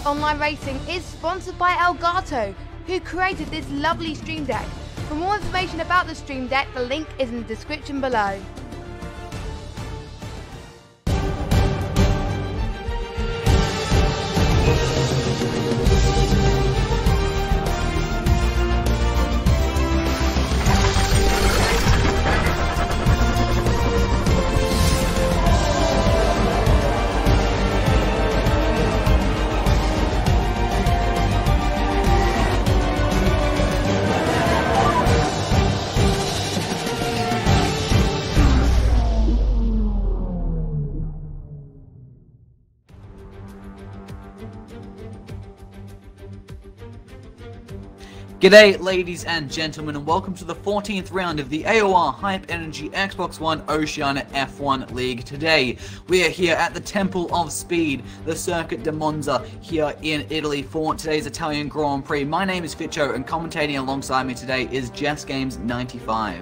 ApexOnlineRacing is sponsored by Elgato, who created this lovely stream deck. For more information about the stream deck, the link is in the description below. G'day ladies and gentlemen, and welcome to the 14th round of the AOR Hype Energy Xbox One Oceania F1 League. Today we are here at the Temple of Speed, the Circuit de Monza here in Italy for today's Italian Grand Prix. My name is Fitcho and commentating alongside me today is JessGames95.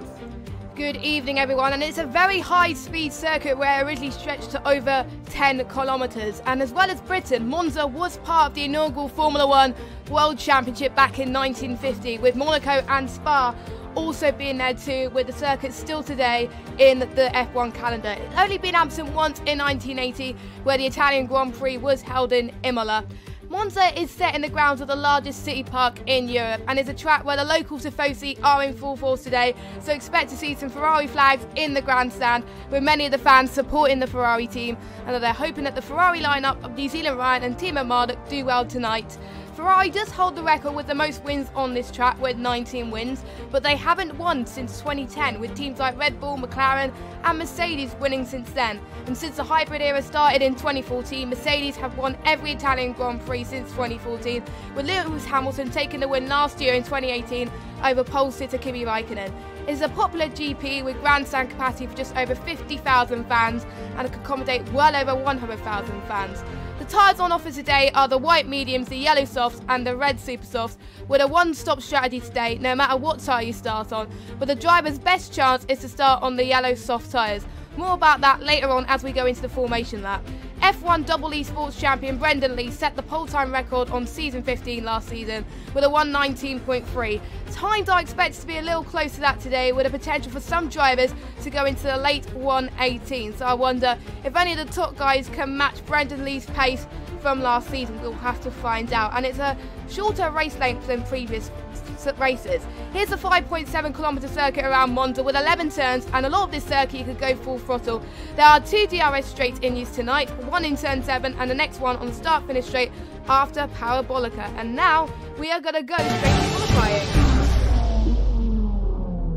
Good evening everyone, and it's a very high speed circuit where it originally stretched to over 10 kilometres, and as well as Britain, Monza was part of the inaugural Formula 1 World Championship back in 1950, with Monaco and Spa also being there too, with the circuit still today in the F1 calendar. It's only been absent once in 1980, where the Italian Grand Prix was held in Imola. Monza is set in the grounds of the largest city park in Europe and is a track where the local tifosi are in full force today, so expect to see some Ferrari flags in the grandstand, with many of the fans supporting the Ferrari team, and they're hoping that the Ferrari lineup of New Zealand Ryan and Timo Marduk do well tonight. Ferrari does hold the record with the most wins on this track with 19 wins, but they haven't won since 2010, with teams like Red Bull, McLaren and Mercedes winning since then. And since the hybrid era started in 2014, Mercedes have won every Italian Grand Prix since 2014, with Lewis Hamilton taking the win last year in 2018 over pole sitter Kimi Raikkonen. It is a popular GP with grandstand capacity for just over 50,000 fans and it can accommodate well over 100,000 fans. The tyres on offer today are the white mediums, the yellow softs and the red super softs, with a one-stop strategy today no matter what tyre you start on, but the driver's best chance is to start on the yellow soft tyres. More about that later on as we go into the formation lap. F1 Double Esports champion Brendan Lee set the pole time record on season 15 last season with a 1:19.3. Times are expected to be a little close to that today, with a potential for some drivers to go into the late 1:18. So I wonder if any of the top guys can match Brendan Lee's pace from last season. We'll have to find out. And it's a shorter race length than previous races. Here's a 5.7 kilometre circuit around Monza with 11 turns, and a lot of this circuit you could go full throttle. There are 2 DRS straights in use tonight, one in turn 7 and the next one on the start finish straight after Parabolica. And now we are going to go straight to qualifying.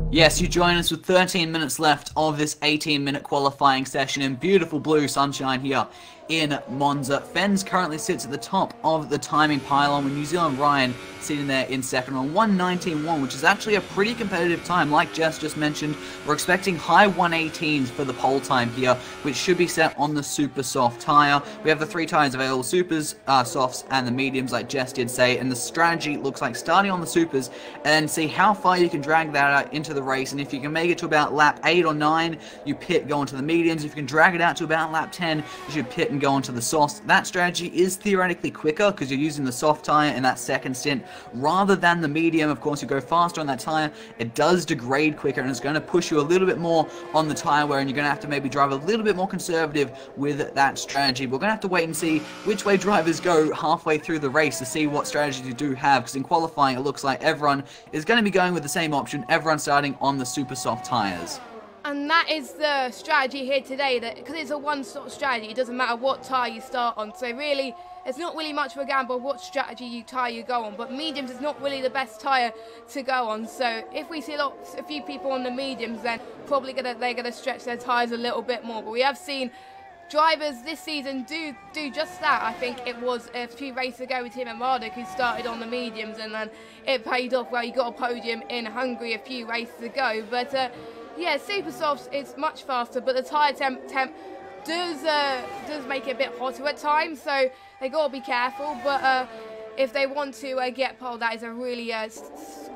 Yes, you join us with 13 minutes left of this 18-minute qualifying session in beautiful blue sunshine here in Monza. Fens currently sits at the top of the timing pylon, with New Zealand Ryan sitting there in second on 1:19.1, which is actually a pretty competitive time. Like Jess just mentioned, we're expecting high 1:18s for the pole time here, which should be set on the super soft tyre. We have the 3 tyres available, supers, softs and the mediums, like Jess did say, and the strategy looks like starting on the supers and see how far you can drag that out into the race, and if you can make it to about lap 8 or 9, you pit, go into the mediums. If you can drag it out to about lap 10, you should pit and go onto the softs. That strategy is theoretically quicker because you're using the soft tyre in that second stint rather than the medium. Of course, you go faster on that tyre, it does degrade quicker and it's going to push you a little bit more on the tyre wear, and you're going to have to maybe drive a little bit more conservative with that strategy. We're going to have to wait and see which way drivers go halfway through the race to see what strategies you do have, because in qualifying it looks like everyone is going to be going with the same option, everyone starting on the super soft tyres. And that is the strategy here today, that because it's a one-stop strategy, it doesn't matter what tyre you start on. So really, it's not really much of a gamble what strategy tyre you go on. But mediums is not really the best tyre to go on. So if we see a few people on the mediums, then probably they're gonna stretch their tyres a little bit more. But we have seen drivers this season do just that. I think it was a few races ago with Timo Marduk who started on the mediums, and then it paid off where he got a podium in Hungary a few races ago. But yeah, super softs, it's much faster, but the tyre temp does make it a bit hotter at times, so they got to be careful. But if they want to get pole, that is a really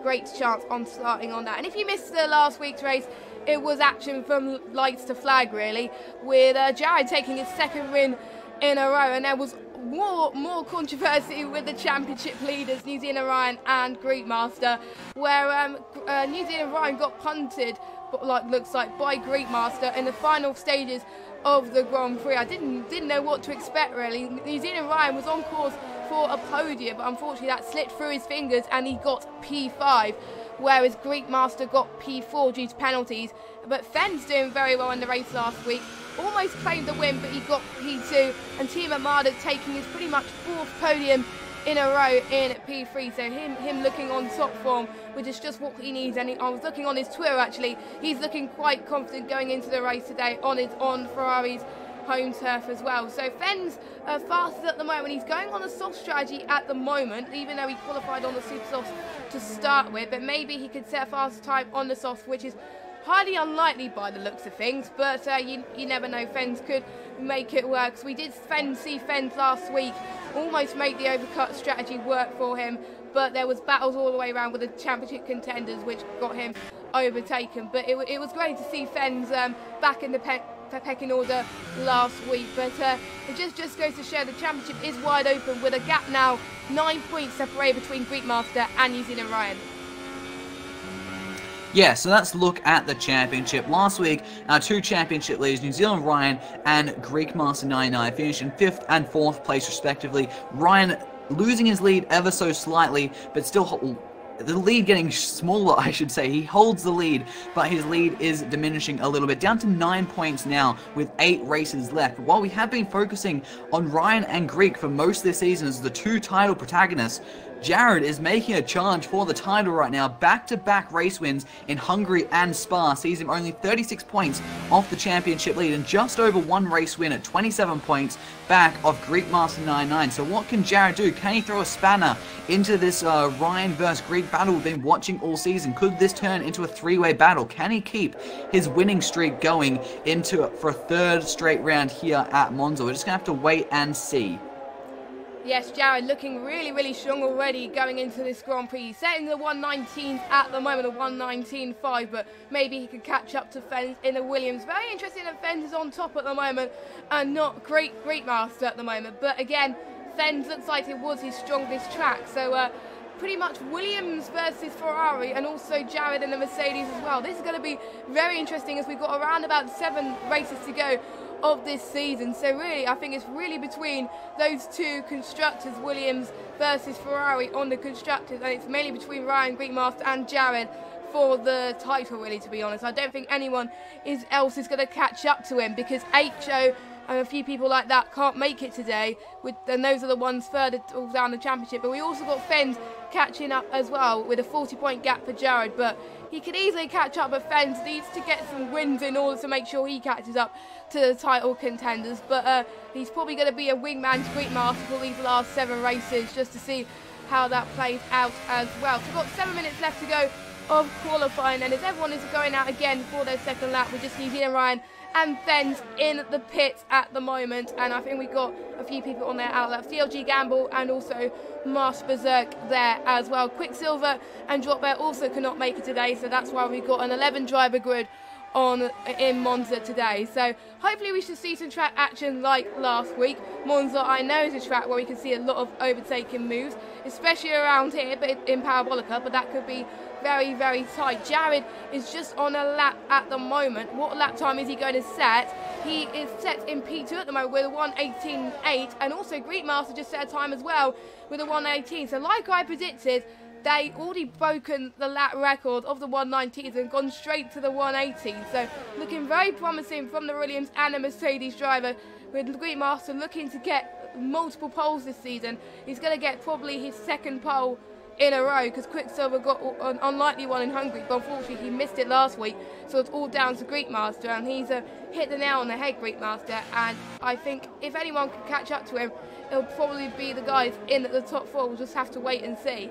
great chance on starting on that. And if you missed the last week's race, it was action from lights to flag, really, with Jared taking his second win in a row, and there was more controversy with the championship leaders, New Zealand Ryan and Greek Master, where New Zealand Ryan got punted, looks like, by Greek Master in the final stages of the Grand Prix. I didn't know what to expect really. New Zealand Ryan was on course for a podium, but unfortunately that slipped through his fingers and he got P5, whereas Greek Master got P4 due to penalties. But Fenn's doing very well in the race last week. Almost claimed the win, but he got P2, and Team Armada taking his pretty much 4th podium in a row in P3. So him looking on top form, which is just what he needs. And I was looking on his Twitter actually. He's looking quite confident going into the race today on Ferrari's home turf as well. So Fenn's fastest at the moment. He's going on a soft strategy at the moment, even though he qualified on the super soft to start with. But maybe he could set a faster time on the soft, which is highly unlikely by the looks of things, but you never know. Fens could make it work. So we did see Fens last week almost make the overcut strategy work for him, but there was battles all the way around with the championship contenders which got him overtaken. But it was great to see Fens back in the pecking order last week. But it just goes to show the championship is wide open, with a gap now 9 points separated between Greek Master and New Zealand Ryan. Yeah, so let's look at the championship. Last week, our 2 championship leaders, New Zealand Ryan and Greek Master 99, finished in 5th and 4th place respectively. Ryan losing his lead ever so slightly, but still the lead getting smaller, I should say. He holds the lead, but his lead is diminishing a little bit, down to 9 points now with 8 races left. But while we have been focusing on Ryan and Greek for most of this season as the 2 title protagonists, Jared is making a challenge for the title right now. Back-to-back race wins in Hungary and Spa sees him only 36 points off the championship lead and just over 1 race win at 27 points back of Greek Master 99. So what can Jared do? Can he throw a spanner into this Ryan versus Greek battle we've been watching all season? Could this turn into a 3-way battle? Can he keep his winning streak going for a 3rd straight round here at Monza? We're just going to have to wait and see. Yes, Jared looking really strong already going into this Grand Prix. He's setting the 119s at the moment, a 119.5, but maybe he could catch up to Fens in the Williams. Very interesting that Fens is on top at the moment and not Greek Master at the moment. But again, Fens looks like it was his strongest track. So pretty much Williams versus Ferrari, and also Jared and the Mercedes as well. This is going to be very interesting as we've got around about 7 races to go of this season. So really, I think it's really between those 2 constructors, Williams versus Ferrari on the constructors, and it's mainly between Ryan, Greek Master and Jared for the title, really, to be honest. I don't think anyone else is going to catch up to him, because HO and a few people like that can't make it today, and those are the ones further down the championship. But we also got Fens catching up as well with a 40-point gap for Jared, but he could easily catch up, but Fens needs to get some wins in order to make sure he catches up to the title contenders. But he's probably going to be a wingman's Greek Master for these last 7 races, just to see how that plays out as well. So we've got 7 minutes left to go of qualifying, and as everyone is going out again for their 2nd lap, with just New Zealand Ryan and Fens in the pits at the moment. And I think we've got a few people on their outlap, CLG Gamble and also Marsh Berserk there as well. Quicksilver and Drop Bear also cannot make it today, so that's why we've got an 11 driver grid in Monza today. So hopefully we should see some track action like last week. Monza, I know, is a track where we can see a lot of overtaking moves, especially around here, but in Parabolica, but that could be very tight. Jared is just on a lap at the moment. What lap time is he going to set? He is set in P2 at the moment with a 1:18.8, and also Greek Master just set a time as well with a 1:18. So like I predicted, they already broken the lap record of the 1:19s and gone straight to the 1:18. So looking very promising from the Williams and the Mercedes driver, with Greek Master looking to get multiple poles this season. He's going to get probably his 2nd pole in a row, because Quicksilver got an unlikely one in Hungary, but unfortunately he missed it last week, so it's all down to Greek Master, and he's hit the nail on the head, Greek Master. And I think if anyone can catch up to him, it'll probably be the guys in at the top 4. We'll just have to wait and see.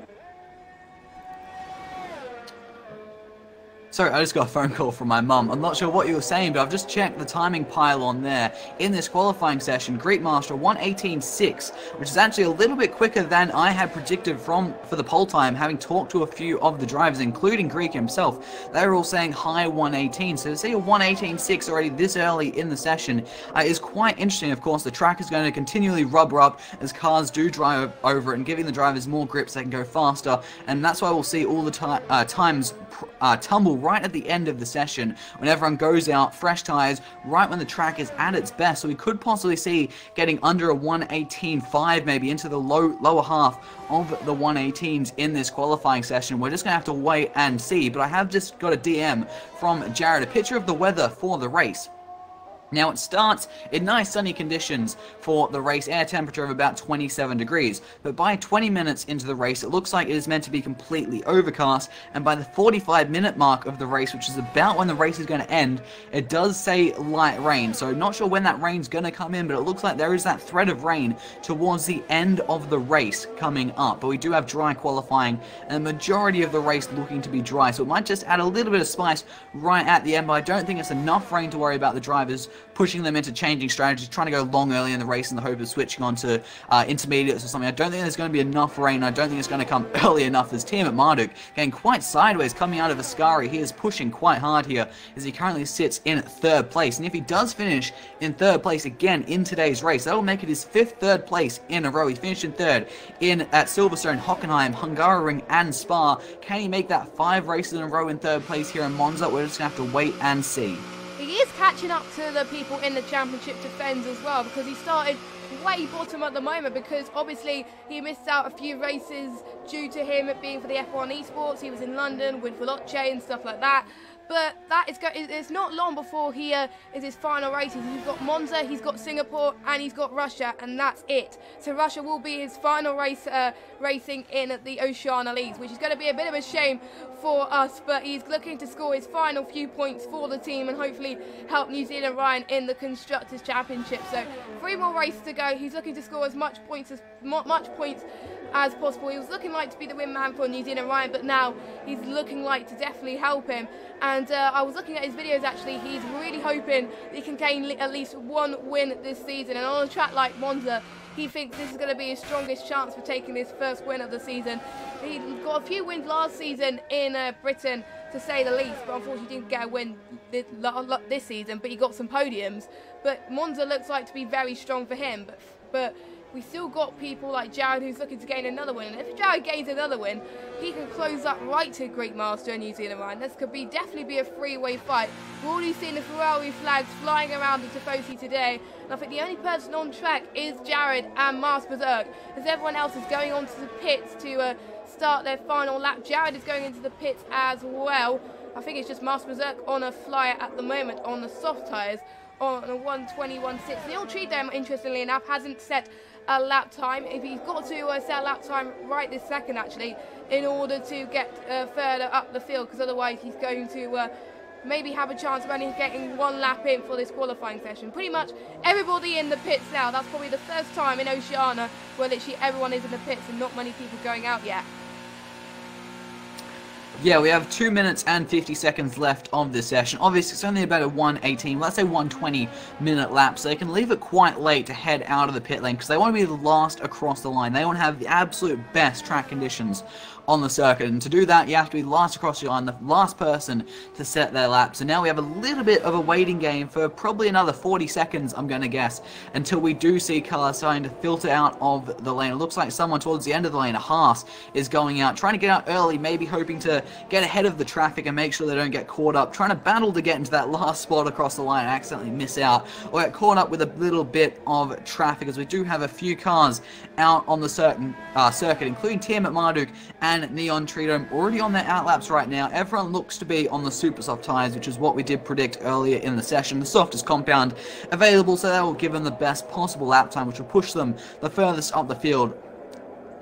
Sorry, I just got a phone call from my mum. I'm not sure what you were saying, but I've just checked the timing pylon there. In this qualifying session, Greek Master 1:18.6, which is actually a little bit quicker than I had predicted for the pole time, having talked to a few of the drivers, including Greek himself. They were all saying high 1:18, so to see a 1:18.6 already this early in the session is quite interesting. Of course, the track is going to continually rubber up as cars do drive over it and giving the drivers more grip so they can go faster, and that's why we'll see all the times tumble right at the end of the session when everyone goes out, fresh tires, right when the track is at its best. So we could possibly see getting under a 1:18.5, maybe into the lower half of the 1:18s in this qualifying session. We're just going to have to wait and see, but I have just got a DM from Jared, a picture of the weather for the race. Now, it starts in nice sunny conditions for the race, air temperature of about 27 degrees, but by 20 minutes into the race, it looks like it is meant to be completely overcast, and by the 45-minute mark of the race, which is about when the race is going to end, it does say light rain. So not sure when that rain's going to come in, but it looks like there is that threat of rain towards the end of the race coming up. But we do have dry qualifying, and the majority of the race looking to be dry, so it might just add a little bit of spice right at the end, but I don't think it's enough rain to worry about the drivers pushing them into changing strategies, trying to go long early in the race in the hope of switching on to intermediates or something. I don't think there's going to be enough rain. I don't think it's going to come early enough. This team at Marduk getting quite sideways coming out of Ascari. He is pushing quite hard here as he currently sits in 3rd place. And if he does finish in 3rd place again in today's race, that will make it his 5th 3rd place in a row. He finished in 3rd at Silverstone, Hockenheim, Hungaroring, and Spa. Can he make that 5 races in a row in 3rd place here in Monza? We're just going to have to wait and see. He is catching up to the people in the championship to Fens as well, because he started way bottom at the moment, because obviously he missed out a few races due to him being for the F1 esports. He was in London with Veloce and stuff like that. But that is it's not long before he is his final races. He's got Monza, he's got Singapore, and he's got Russia, and that's it. So Russia will be his final race racing in the Oceania Leagues, which is going to be a bit of a shame for us. But he's looking to score his final few points for the team and hopefully help New Zealand Ryan in the Constructors' Championship. So 3 more races to go. He's looking to score as much points as possible. He was looking like to be the win man for New Zealand Ryan, but now he's looking like to definitely help him. And I was looking at his videos actually. He's really hoping that he can gain at least 1 win this season. And on a track like Monza, he thinks this is going to be his strongest chance for taking his first win of the season. He got a few wins last season in Britain, to say the least, but unfortunately didn't get a win this season, but he got some podiums. But Monza looks like to be very strong for him. But we still got people like Jared who's looking to gain another win. And if Jared gains another win, he can close up right to Greek Master and New Zealand Ryan. This could definitely be a 3-way fight. We're already seeing the Ferrari flags flying around the Tifosi today. And I think the only person on track is Jared and Mars Berserk, as everyone else is going onto the pits to start their final lap. Jared is going into the pits as well. I think it's just Mars Berserk on a flyer at the moment on the soft tyres on a 1:21.6. Neil Treedome, interestingly enough, hasn't set a lap time. If he's got to set a lap time right this second actually, in order to get further up the field, because otherwise he's going to maybe have a chance of only getting 1 lap in for this qualifying session. Pretty much everybody in the pits now. That's probably the first time in Oceania where literally everyone is in the pits and not many people going out yet. Yeah, we have 2 minutes and 50 seconds left of this session. Obviously, it's only about a 1:18, let's say 1:20-minute lap, so they can leave it quite late to head out of the pit lane, because they want to be the last across the line. They want to have the absolute best track conditions on the circuit, and to do that, you have to be last across the line, the last person to set their lap. So now we have a little bit of a waiting game for probably another 40 seconds, I'm going to guess, until we do see cars starting to filter out of the lane. It looks like someone towards the end of the lane, a Haas, is going out, trying to get out early, maybe hoping to get ahead of the traffic and make sure they don't get caught up, trying to battle to get into that last spot across the line and accidentally miss out, or get caught up with a little bit of traffic, as we do have a few cars out on the circuit, including Team at Marduk and Neon Treedome already on their outlaps right now. Everyone looks to be on the super soft tyres, which is what we did predict earlier in the session, the softest compound available, so that will give them the best possible lap time, which will push them the furthest up the field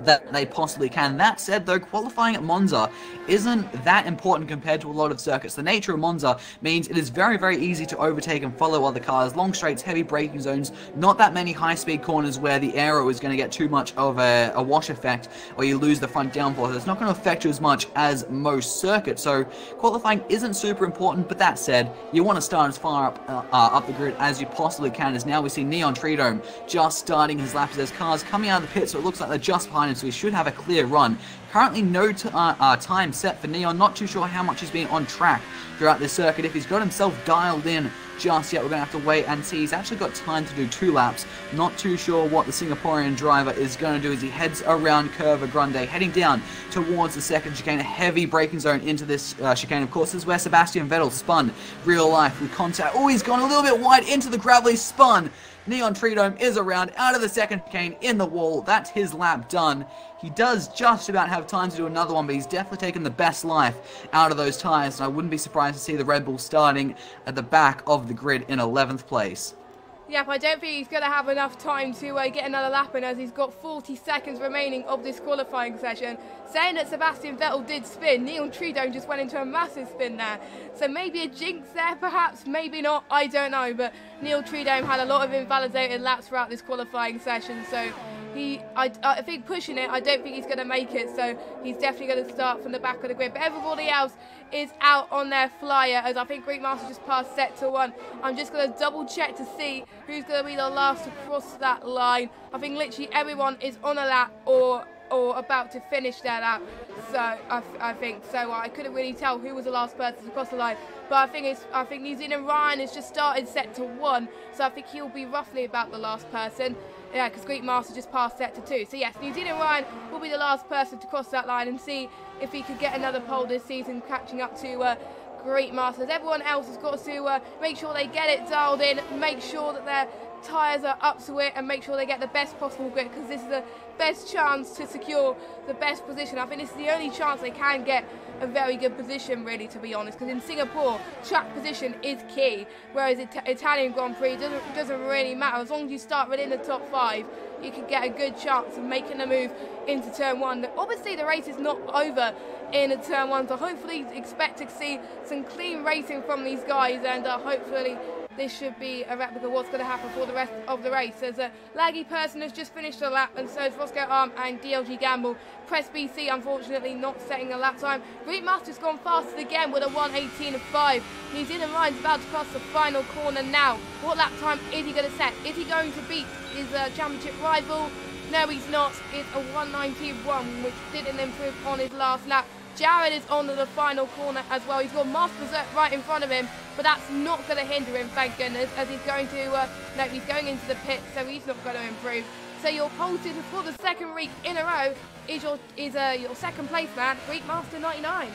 that they possibly can. That said, though, qualifying at Monza isn't that important compared to a lot of circuits. The nature of Monza means it is very, very easy to overtake and follow other cars. Long straights, heavy braking zones, not that many high-speed corners where the aero is going to get too much of a wash effect or you lose the front downforce. It's not going to affect you as much as most circuits, so qualifying isn't super important. But that said, you want to start as far up the grid as you possibly can, as now we see Neon Treedome just starting his lap as there's cars coming out of the pit, so it looks like they're just behind him, so he should have a clear run. Currently no time set for Neon, not too sure how much he's been on track throughout this circuit. If he's got himself dialed in just yet, we're going to have to wait and see. He's actually got time to do 2 laps. Not too sure what the Singaporean driver is going to do as he heads around Curva Grande, heading down towards the second chicane, a heavy braking zone into this chicane. Of course, this is where Sebastian Vettel spun real life with contact. Oh, he's gone a little bit wide into the gravel. He spun. Neon Treedome is around, out of the second chicane, in the wall. That's his lap done. He does just about have time to do another one, but he's definitely taken the best life out of those tyres, and I wouldn't be surprised to see the Red Bull starting at the back of the grid in 11th place. Yep, I don't think he's going to have enough time to get another lap in, as he's got 40 seconds remaining of this qualifying session. Saying that Sebastian Vettel did spin, Neon Treedome just went into a massive spin there. So maybe a jinx there perhaps, maybe not, I don't know. But Neon Treedome had a lot of invalidated laps throughout this qualifying session, so I think pushing it, I don't think he's going to make it, so he's definitely going to start from the back of the grid. But everybody else is out on their flyer, as I think Greek Master just passed sector 1. I'm just going to double check to see who's going to be the last to cross that line. I think literally everyone is on a lap or about to finish their lap, so I think so. I couldn't really tell who was the last person to cross the line, but I think New Zealand Ryan has just started sector 1, so I think he'll be roughly about the last person. Yeah, because Greek Master just passed sector 2. So yes, New Zealand Ryan will be the last person to cross that line and see if he could get another pole this season, catching up to Greek Masters. Everyone else has got to make sure they get it dialed in, make sure that their tyres are up to it, and make sure they get the best possible grip, because this is the best chance to secure the best position. I think this is the only chance they can get a very good position, really, to be honest, because in Singapore, track position is key, whereas Italian Grand Prix doesn't really matter. As long as you start within the top 5, you can get a good chance of making the move into turn 1. Obviously, the race is not over in turn 1, so hopefully expect to see some clean racing from these guys, and hopefully this should be a replica of what's going to happen for the rest of the race. As a laggy person has just finished a lap, and so is Roscoe Arm and DLG Gamble. Press BC, unfortunately, not setting a lap time. Greek Master's gone fastest again with a 1:18.5. New Zealand Ryan's about to cross the final corner now. What lap time is he going to set? Is he going to beat his championship rival? No, he's not. It's a 1:19.1, which didn't improve on his last lap. Jared is on to the final corner as well. He's got Master Berserk right in front of him, but that's not going to hinder him, thank goodness, as he's going to, no, he's going into the pit, so he's not going to improve. So your pole position for the second week in a row is your second place man, Greek Master 99.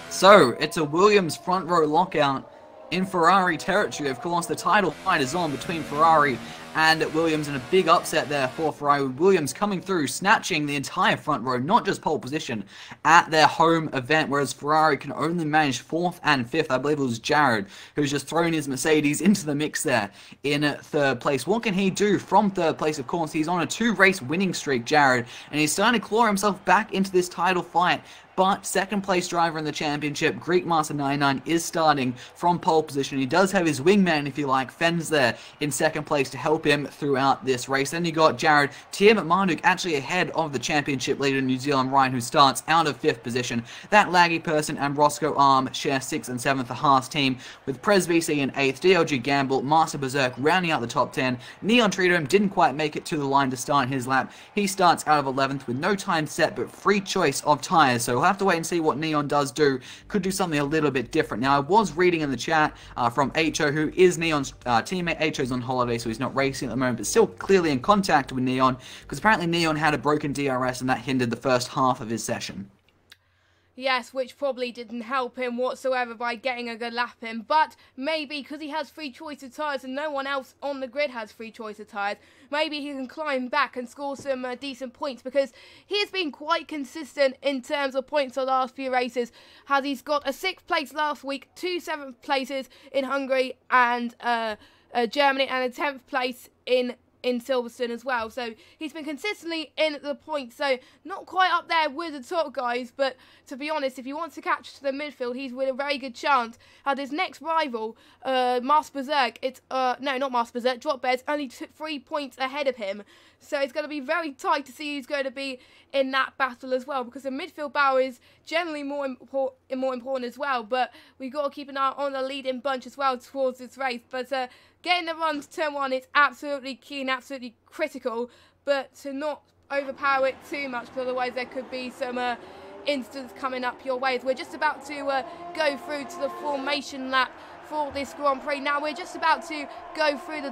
So, it's a Williams front row lockout in Ferrari territory. Of course, the title fight is on between Ferrari and Williams, and a big upset there for Ferrari, with Williams coming through, snatching the entire front row, not just pole position, at their home event, whereas Ferrari can only manage 4th and 5th. I believe it was Jared who's just thrown his Mercedes into the mix there in 3rd place. What can he do from 3rd place? Of course, he's on a 2-race winning streak, Jared, and he's starting to claw himself back into this title fight. But 2nd place driver in the championship, Greek Master 99, is starting from pole position. He does have his wingman, if you like, Fens there in 2nd place to help him throughout this race. Then you got Jared Marduk actually ahead of the championship leader, New Zealand Ryan, who starts out of 5th position. That laggy person and Roscoe Arm share 6th and 7th, the Haas team, with Prez BC in 8th, DLG Gamble, Master Berserk rounding out the top 10. Neon Treedome didn't quite make it to the line to start his lap. He starts out of 11th with no time set but free choice of tyres, so we'll have to wait and see what Neon does do. Could do something a little bit different. Now, I was reading in the chat from Ho, who is Neon's teammate. Ho's on holiday, so he's not racing at the moment, but still clearly in contact with Neon, because apparently Neon had a broken DRS and that hindered the first half of his session. Yes, which probably didn't help him whatsoever by getting a good lap in. But maybe because he has free choice of tyres and no one else on the grid has free choice of tyres, maybe he can climb back and score some decent points, because he has been quite consistent in terms of points the last few races. He's got a 6th place last week, 2 7th places in Hungary and Germany, and a 10th place in in Silverstone as well. So he's been consistently in the points, so not quite up there with the top guys, but to be honest, if he wants to catch to the midfield, he's with a very good chance. His next rival, Master Berserk, no, not Master Berserk, Drop Bears, only 3 points ahead of him. So it's going to be very tight to see who's going to be in that battle as well, because the midfield battle is generally more important as well. But we've got to keep an eye on the leading bunch as well towards this race. But getting the run to turn 1 is absolutely key and absolutely critical, but to not overpower it too much, because otherwise there could be some instance coming up your way. We're just about to go through to the formation lap for this Grand Prix. Now we're just about to go through the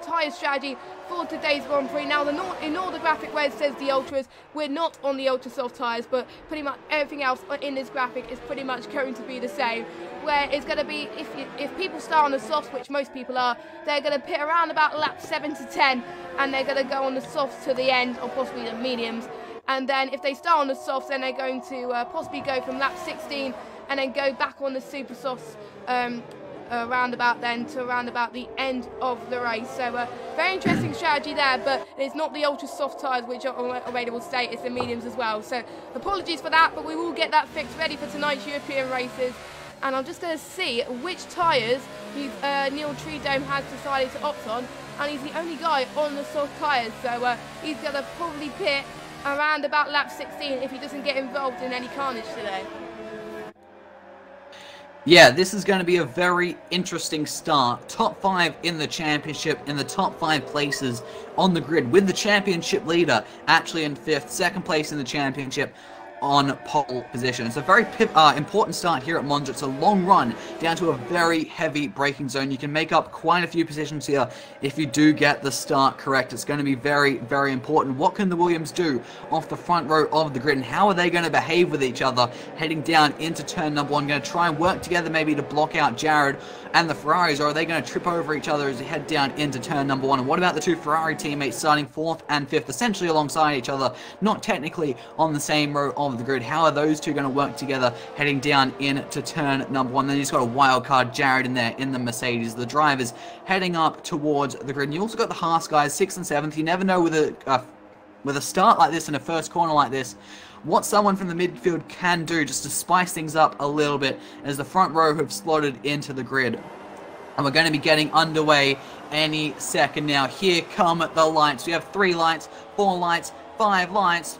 tyre strategy for today's Grand Prix. Now ignore the graphic where it says the Ultras. We're not on the Ultra Soft tyres, but pretty much everything else in this graphic is pretty much going to be the same. Where it's going to be, if people start on the softs, which most people are, they're going to pit around about lap 7 to 10, and they're going to go on the softs to the end, or possibly the mediums. And then if they start on the softs, then they're going to possibly go from lap 16 and then go back on the super softs around about the end of the race. So very interesting strategy there, but it's not the ultra soft tyres which are available today, it's the mediums as well. So apologies for that, but we will get that fixed ready for tonight's European races. And I'm just going to see which tyres Neil Treedome has decided to opt on, and he's the only guy on the soft tyres, so he's going to probably pit around about lap 16 if he doesn't get involved in any carnage today. Yeah, this is going to be a very interesting start. Top 5 in the championship, in the top 5 places on the grid, with the championship leader actually in 5th, 2nd place in the championship on pole position. It's a very important start here at Monza. It's a long run down to a very heavy braking zone. You can make up quite a few positions here if you do get the start correct. It's going to be very, very important. What can the Williams do off the front row of the grid, and how are they going to behave with each other heading down into turn number 1? Going to try and work together maybe to block out Jared and the Ferraris, or are they going to trip over each other as they head down into turn number 1? And what about the 2 Ferrari teammates starting 4th and 5th, essentially alongside each other, not technically on the same row of the grid? How are those two going to work together heading down into turn number 1? Then you've got a wild card Jared in there in the Mercedes. The drivers heading up towards the grid. And you also got the Haas guys, 6th and 7th. You never know with a start like this in a first corner like this, what someone from the midfield can do just to spice things up a little bit as the front row have slotted into the grid. And we're going to be getting underway any second now. Here come the lights. We have 3 lights, 4 lights, 5 lights.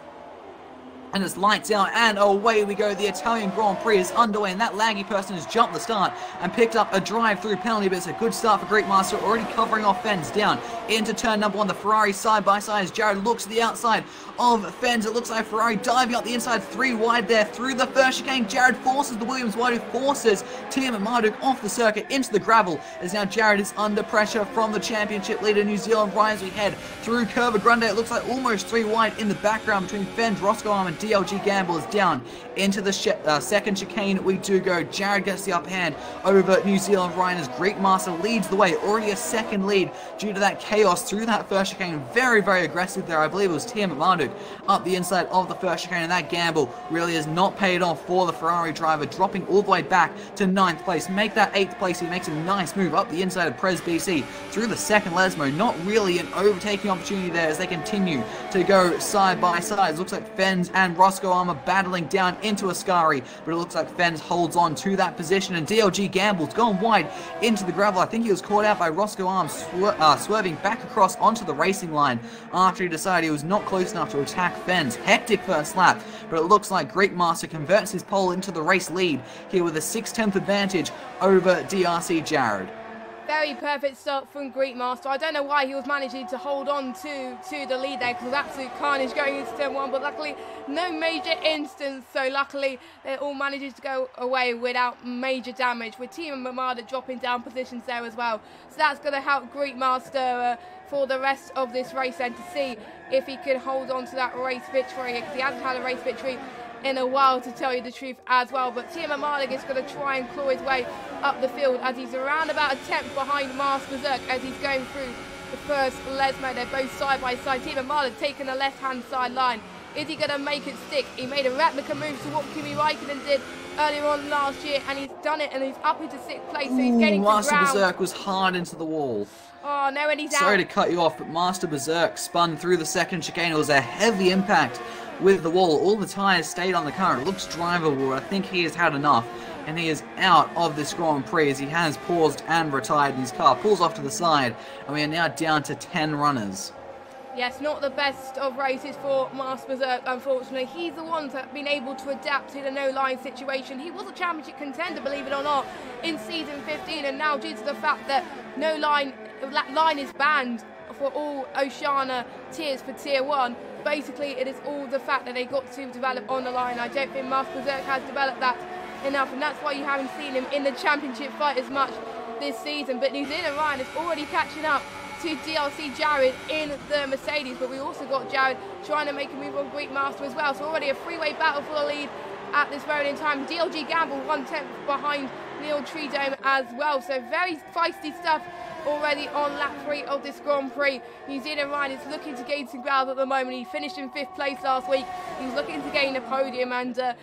And it's lights out, and away we go. The Italian Grand Prix is underway, and that laggy person has jumped the start and picked up a drive-through penalty, but it's a good start for Greek Master, already covering off Fens down into turn number 1. The Ferrari side by side as Jared looks to the outside of Fens. It looks like Ferrari diving up the inside, 3 wide there through the first chicane. Jared forces the Williams wide, who forces Timo Marduk off the circuit into the gravel, as now Jared is under pressure from the championship leader, New Zealand Ryan, as we head through Curva Grande. It looks like almost 3 wide in the background between Fens, Roscoe Arm, and DLG Gamble is down into the second chicane. We do go. Jared gets the upper hand over New Zealand Ryan as Greek Master leads the way. Already a second lead due to that chaos through that first chicane. Very, very aggressive there. I believe it was Timo Marduk up the inside of the first chicane, and that gamble really has not paid off for the Ferrari driver, dropping all the way back to 9th place. Make that 8th place. He makes a nice move up the inside of Prez BC through the second Lesmo. Not really an overtaking opportunity there as they continue to go side by side. It looks like Fens and Roscoe Armour battling down into Ascari, but it looks like Fens holds on to that position, and DLG Gamble's gone wide into the gravel. I think he was caught out by Roscoe Arms swerving back across onto the racing line after he decided he was not close enough to attack Fens. Hectic first lap, but it looks like Greek Master converts his pole into the race lead here with a 6/10 advantage over DRC Jared. Very perfect start from Greek Master. I don't know why he was managing to hold on to the lead there, because it was absolute carnage going into turn 1, but luckily no major instance, so luckily it all manages to go away without major damage, with Timo Mamada dropping down positions there as well. So that's going to help Greek Master for the rest of this race, and to see if he can hold on to that race victory, because he hasn't had a race victory in a while, to tell you the truth as well. But Timo Marduk is going to try and claw his way up the field, as he's around about a 10th behind Master Berserk as he's going through the first Lesmo. They're both side by side. Timo Marduk taking the left hand side line Is he going to make it stick? He made a replica move to what Kimi Raikkonen did earlier on last year, and he's done it, and he's up into 6th place, so he's getting to Master ground. Berserk was hard into the wall. Oh, no, and he's out. Sorry to cut you off, but Master Berserk spun through the second chicane. It was a heavy impact with the wall. All the tyres stayed on the car. It looks drivable. I think he has had enough, and he is out of this Grand Prix as he has paused and retired, and his car pulls off to the side, and we are now down to 10 runners. Yes, not the best of races for Master Berserk, unfortunately. He's the one that's been able to adapt to the no-line situation. He was a championship contender, believe it or not, in season 15, and now due to the fact that line is banned for all Oceania tiers for tier 1, basically it is all the fact that they got to develop on the line. I don't think Master Berserk has developed that enough, and that's why you haven't seen him in the championship fight as much this season. But New Zealand Ryan is already catching up to DRC Jared in the Mercedes, but we also got Jared trying to make a move on Greek Master as well, so already a three-way battle for the lead at this moment in time. DLG Gamble 1/10 behind Neil Treedome as well, so very feisty stuff already on lap 3 of this Grand Prix. New Zealand Ryan is looking to gain some ground at the moment. He finished in 5th place last week. He's looking to gain a podium, and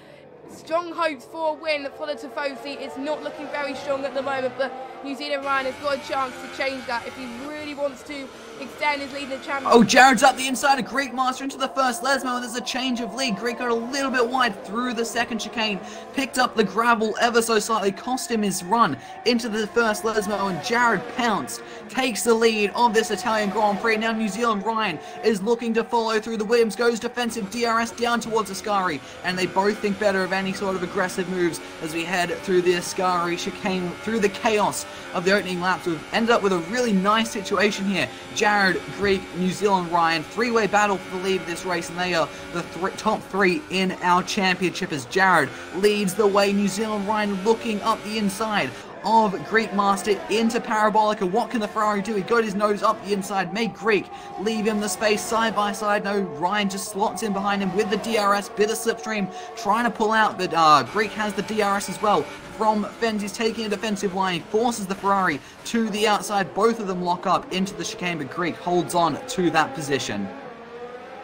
strong hopes for a win for the Tifosi. It's not looking very strong at the moment, but New Zealand Ryan has got a chance to change that if he really wants to extend his lead in the championship. Oh, Jared's up the inside of Greek Master into the first Lesmo, and there's a change of lead. Greek got a little bit wide through the second chicane, picked up the gravel ever so slightly, cost him his run into the first Lesmo, and Jared pounced, takes the lead of this Italian Grand Prix. Now New Zealand Ryan is looking to follow through. The Williams goes defensive, DRS down towards Ascari, and they both think better of any sort of aggressive moves as we head through the Ascari chicane, through the chaos of the opening laps. We've ended up with a really nice situation here. Jared, Greek, New Zealand Ryan, three-way battle for the lead of this race, and they are the top 3 in our championship as Jared leads the way. New Zealand Ryan looking up the inside of Greek Master into Parabolica. What can the Ferrari do? He got his nose up the inside, made Greek leave him the space side by side. No, Ryan just slots in behind him with the DRS, bit of slipstream, trying to pull out, but Greek has the DRS as well. From Fens, he's taking a defensive line, he forces the Ferrari to the outside. Both of them lock up into the chicane, but Greek holds on to that position.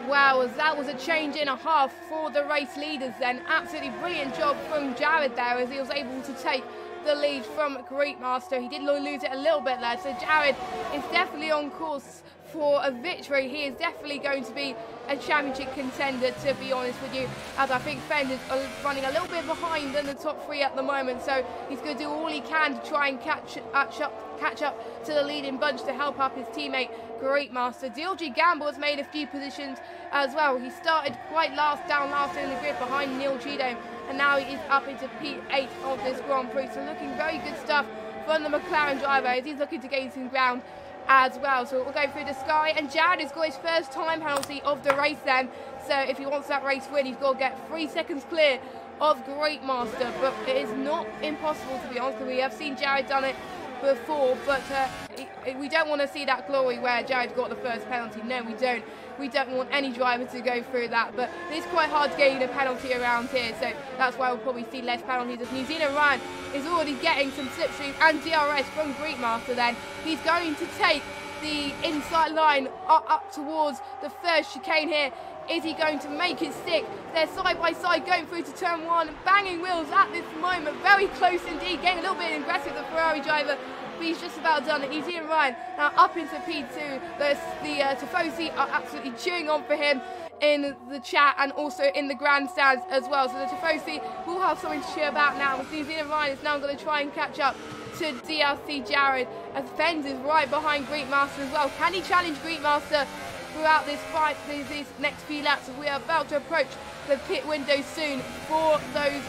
Wow, that was a change in a half for the race leaders then. Absolutely brilliant job from Jared there as he was able to take the lead from Greek Master. He did lose it a little bit there, so Jared is definitely on course for a victory. He is definitely going to be a championship contender, to be honest with you, as I think Fenn is running a little bit behind in the top 3 at the moment, so he's going to do all he can to try and catch up to the leading bunch to help up his teammate Greek Master. DLG Gamble has made a few positions as well. He started quite down last in the grid behind Neil Cheatham, and now he is up into P8 of this Grand Prix, so looking very good stuff from the McLaren driver as he's looking to gain some ground as well. So we'll go through the Sky, and Jared has got his first time penalty of the race then, so if he wants that race win, he's got to get 3 seconds clear of Great Master, but it is not impossible, to be honest, because we have seen Jared done it before, but we don't want to see that glory where Jared got the first penalty. No, we don't. We don't want any driver to go through that, but it's quite hard to gain a penalty around here, so that's why we'll probably see less penalties. As New Zealand Ryan is already getting some slipstream and DRS from Greek Master then. He's going to take the inside line up towards the first chicane here. Is he going to make it stick? They're side by side going through to turn 1, banging wheels at this moment. Very close indeed, getting a little bit aggressive, the Ferrari driver, but he's just about done it. New Zealand Ryan now up into P2. The Tifosi are absolutely cheering on for him in the chat and also in the grandstands as well. So the Tifosi will have something to cheer about now. New Zealand Ryan is now going to try and catch up to DRC Jared, as Fens is right behind Greek Master as well. Can he challenge Greek Master throughout this fight, these next few laps, as we are about to approach the pit window soon for those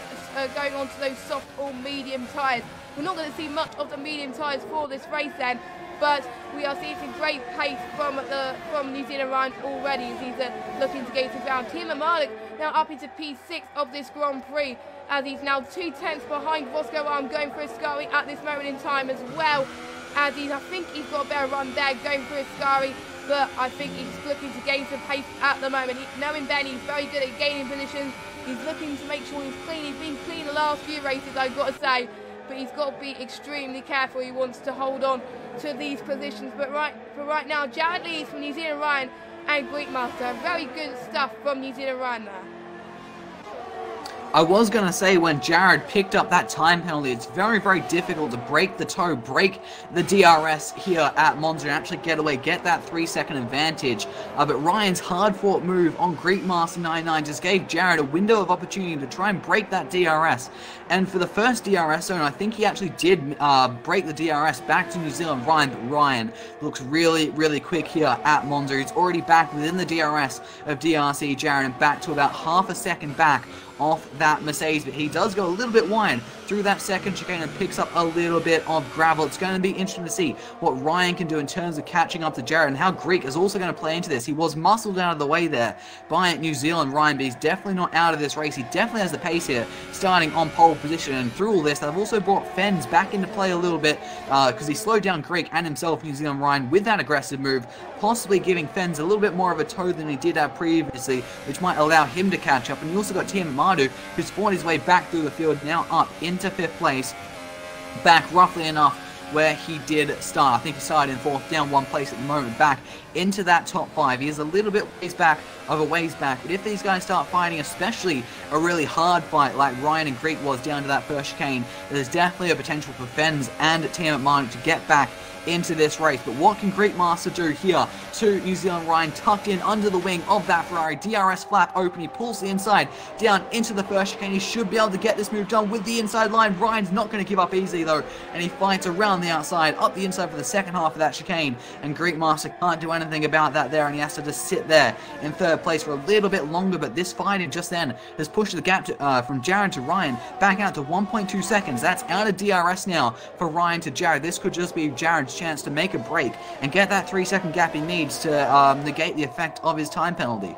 going on to those soft or medium tyres. We're not going to see much of the medium tyres for this race then, but we are seeing some great pace from New Zealand Ryan already as he's looking to get to ground. Timo Malik now up into P6 of this Grand Prix, as he's now 2/10 behind Roscoe Arm going for a Ascari at this moment in time as well. As I think he's got a better run there going for a Ascari, but I think he's looking to gain some pace at the moment. Knowing Ben, he's very good at gaining positions. He's looking to make sure he's clean. He's been clean the last few races, I've got to say, but he's got to be extremely careful. He wants to hold on to these positions. But right now, Jared leads from New Zealand Ryan and Greek Master. Very good stuff from New Zealand Ryan there. I was going to say, when Jared picked up that time penalty, it's very, very difficult to break the toe, break the DRS here at Monza and actually get away, get that 3-second advantage. But Ryan's hard-fought move on Greek Master 99 just gave Jared a window of opportunity to try and break that DRS. And for the first DRS zone, I think he actually did break the DRS back to New Zealand Ryan, but Ryan looks really, really quick here at Monza. He's already back within the DRS of DRC Jared and back to about half a second back off that Mercedes, but he does go a little bit wide through that second chicane and picks up a little bit of gravel. It's going to be interesting to see what Ryan can do in terms of catching up to Jared, and how Greek is also going to play into this. He was muscled out of the way there by New Zealand Ryan, but he's definitely not out of this race. He definitely has the pace here, starting on pole position. And through all this, they've also brought Fens back into play a little bit because he slowed down Greek and himself, New Zealand Ryan, with that aggressive move, possibly giving Fens a little bit more of a toe than he did have previously, which might allow him to catch up. And you also got Tim Madu, who's fought his way back through the field, now up into 5th place, back roughly enough where he did start. I think he started in 4th, down 1 place at the moment, back into that top 5. He is a little bit ways back, but if these guys start fighting, especially a really hard fight like Ryan and Greek was down to that first chicane, there's definitely a potential for Fens and Team Manu to get back into this race. But what can Greek Master do here to New Zealand Ryan, tucked in under the wing of that Ferrari? DRS flap open, he pulls the inside down into the first chicane. He should be able to get this move done with the inside line. Ryan's not going to give up easily though, and he fights around the outside, up the inside for the second half of that chicane, and Greek Master can't do anything about that there, and he has to just sit there in 3rd place for a little bit longer. But this fighting just then has pushed the gap to, from Jared to Ryan back out to 1.2 seconds. That's out of DRS now for Ryan to Jared. This could just be Jared's chance to make a break and get that 3-second gap he needs to negate the effect of his time penalty.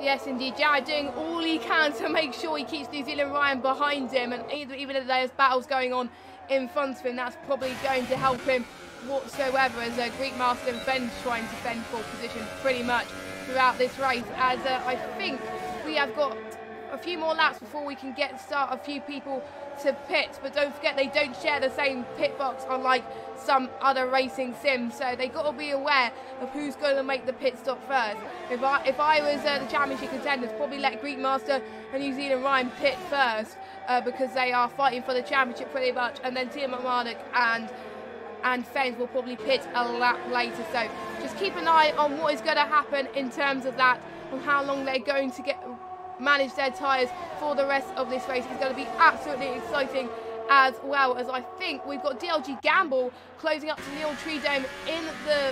Yes, indeed. Jared doing all he can to make sure he keeps New Zealand Ryan behind him, and even if there's battles going on in front of him, that's probably going to help him whatsoever, as Greek Master and Fens trying to fend for position pretty much throughout this race, as I think we have got a few more laps before we can start a few people to pit. But don't forget, they don't share the same pit box unlike some other racing sims, so they got to be aware of who's going to make the pit stop first. If I was the championship contenders, probably let Greek Master and New Zealand Ryan pit first, because they are fighting for the championship pretty much, and then Team Marduk and Fens will probably pit a lap later. So just keep an eye on what is going to happen in terms of that, and how long they're going to manage their tyres for the rest of this race. It's going to be absolutely exciting, as well as I think we've got DLG Gamble closing up to Neil Treedome in the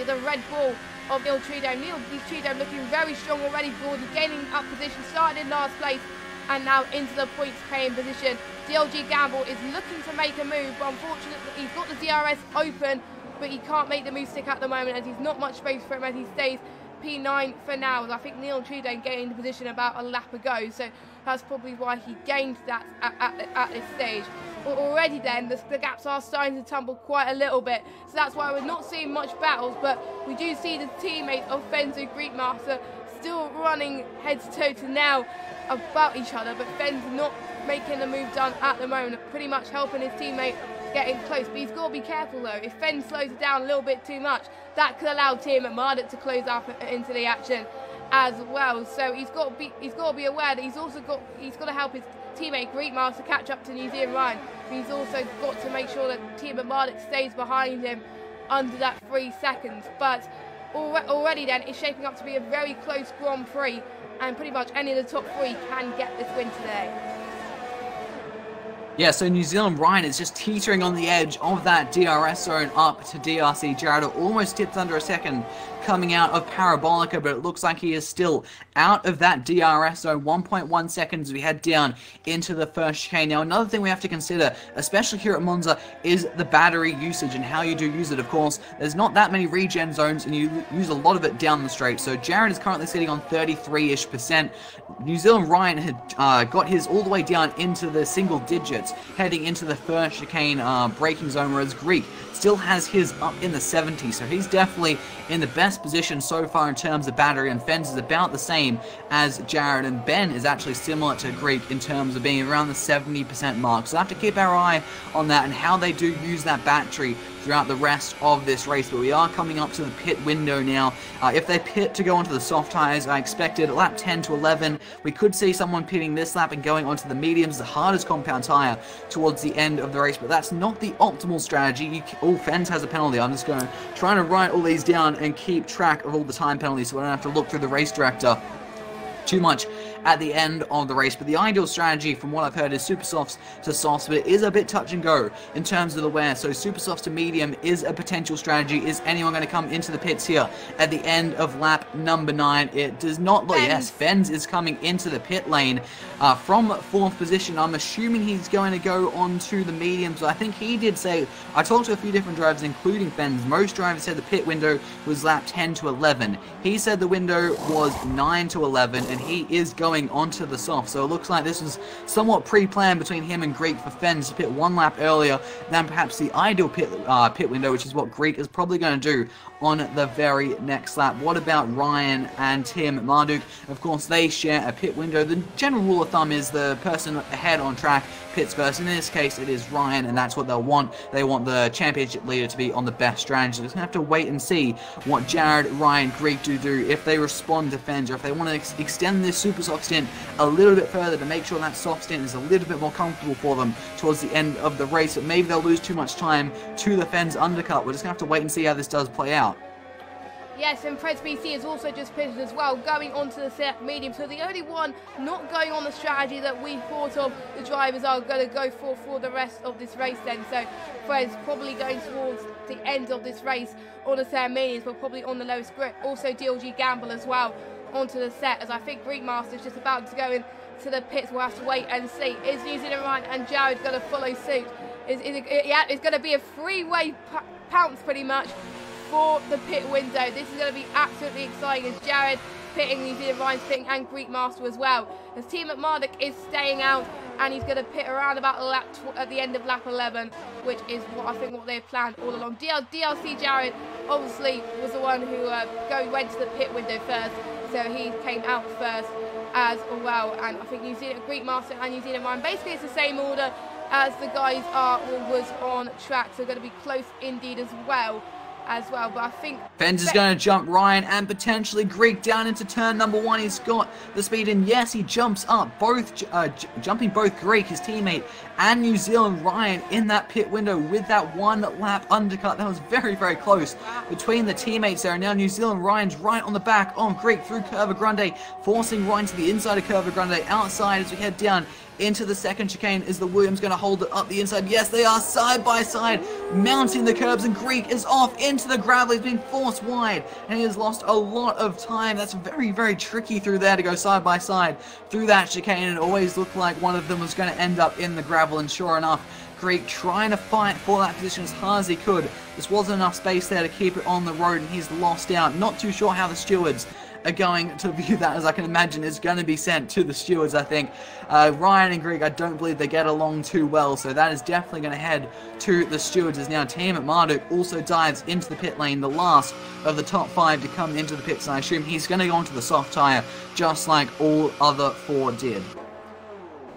the Red Bull of Neil Treedome. Neil Treedome looking very strong already, broadly gaining up position, started in last place and now into the points paying position. DLG Gamble is looking to make a move, but unfortunately he's got the DRS open, but he can't make the move stick at the moment, as he's not much space for him, as he stays P9 for now. As I think Neil Treedome gained the position about a lap ago, so that's probably why he gained that at this stage. But already then, the gaps are starting to tumble quite a little bit, so that's why we're not seeing much battles, but we do see the teammates of Fens and Greek Master still running head to toe to now about each other, but Fens not making the move done at the moment, pretty much helping his teammate getting close. But he's got to be careful though. If Fens slows it down a little bit too much, that could allow Team Marduk to close up into the action as well. So he's got to be aware that he's got to help his teammate Greek Master catch up to New Zealand Ryan. But he's also got to make sure that Team Marduk stays behind him under that 3 seconds. But already then it's shaping up to be a very close Grand Prix, and pretty much any of the top 3 can get this win today. Yeah, so New Zealand Ryan is just teetering on the edge of that DRS zone up to DRC Jared. Almost tipped under a second coming out of Parabolica, but it looks like he is still out of that DRS zone. 1.1 seconds we head down into the first chicane. Now, another thing we have to consider, especially here at Monza, is the battery usage and how you do use it. Of course, there's not that many regen zones, and you use a lot of it down the straight. So Jared is currently sitting on 33-ish%. New Zealand Ryan had got his all the way down into the single digits, heading into the first chicane braking zone, whereas Greek still has his up in the 70s, so he's definitely in the best position so far in terms of battery, and Fens is about the same as Jared, and Ben is actually similar to Greek in terms of being around the 70% mark. So I have to keep our eye on that and how they do use that battery throughout the rest of this race. But we are coming up to the pit window now. If they pit to go onto the soft tyres, I expected lap 10 to 11. We could see someone pitting this lap and going onto the mediums, the hardest compound tyre, towards the end of the race. But that's not the optimal strategy. Fens has a penalty. I'm just going to try to write all these down and keep track of all the time penalties so I don't have to look through the race director too much at the end of the race. But the ideal strategy from what I've heard is super softs to softs, but it is a bit touch and go in terms of the wear. So super softs to medium is a potential strategy. Is anyone going to come into the pits here at the end of lap number 9? It does not look. Yes, Fens is coming into the pit lane from 4th position. I'm assuming he's going to go onto the mediums. I think he did say, I talked to a few different drivers including Fens. Most drivers said the pit window was lap 10 to 11. He said the window was 9 to 11 and he is going onto the soft. So it looks like this was somewhat pre-planned between him and Greek for Fens to pit 1 lap earlier than perhaps the ideal pit window, which is what Greek is probably going to do on the very next lap. What about Ryan and Tim Marduk? Of course, they share a pit window. The general rule of thumb is the person ahead on track pits first. In this case, it is Ryan, and that's what they'll want. They want the championship leader to be on the best strategy. Just have to wait and see what Jared, Ryan, Greek do if they respond to Fens, or if they want to extend this super soft stint a little bit further to make sure that soft stint is a little bit more comfortable for them towards the end of the race. But maybe they'll lose too much time to the Fens undercut. We're just going to have to wait and see how this does play out. Yes, and Preds BC has also just pitted as well, going onto the set medium. So the only one not going on the strategy that we thought of, the drivers are going to go for the rest of this race then. So Preds probably going towards the end of this race on the set mediums, but probably on the lowest grip. Also DLG Gamble as well onto the set, as I think Greek Master is just about to go into the pits. We'll have to wait and see. Is New Zealand Ryan and Jared going to follow suit? Yeah, it's going to be a three-way pounce pretty much for the pit window. This is going to be absolutely exciting as Jared pitting, New Zealand Ryan's pitting, and Greek Master as well. As Team McMardock is staying out and he's going to pit around about at the end of lap 11, which is what they've planned all along. DLC Jared obviously was the one who went to the pit window first, so he came out first as well. And I think New Zealand Greek Master and New Zealand Ryan, basically it's the same order as the guys was on track, so going to be close indeed as well. But I think Fens is going to jump Ryan and potentially Greek down into turn number 1. He's got the speed, and yes, he jumps up, jumping both Greek, his teammate, and New Zealand Ryan in that pit window with that 1 lap undercut. That was very, very close between the teammates there. And now New Zealand Ryan's right on the back on Greek through Curva Grande, forcing Ryan to the inside of Curva Grande, outside as we head down into the second chicane. Is the Williams going to hold it up the inside? Yes, they are side by side, mounting the curbs, and Greek is off into the gravel. He's been forced wide, and he has lost a lot of time. That's very, very tricky through there to go side by side through that chicane. It always looked like one of them was going to end up in the gravel, and sure enough, Greek trying to fight for that position as hard as he could. There wasn't enough space there to keep it on the road, and he's lost out. Not too sure how the stewards are going to view that, as I can imagine is going to be sent to the stewards, I think. Ryan and Greek, I don't believe they get along too well, so that is definitely going to head to the stewards, as now Team at Marduk also dives into the pit lane, the last of the top 5 to come into the pits, and I assume he's going to go onto the soft tyre, just like all other 4 did.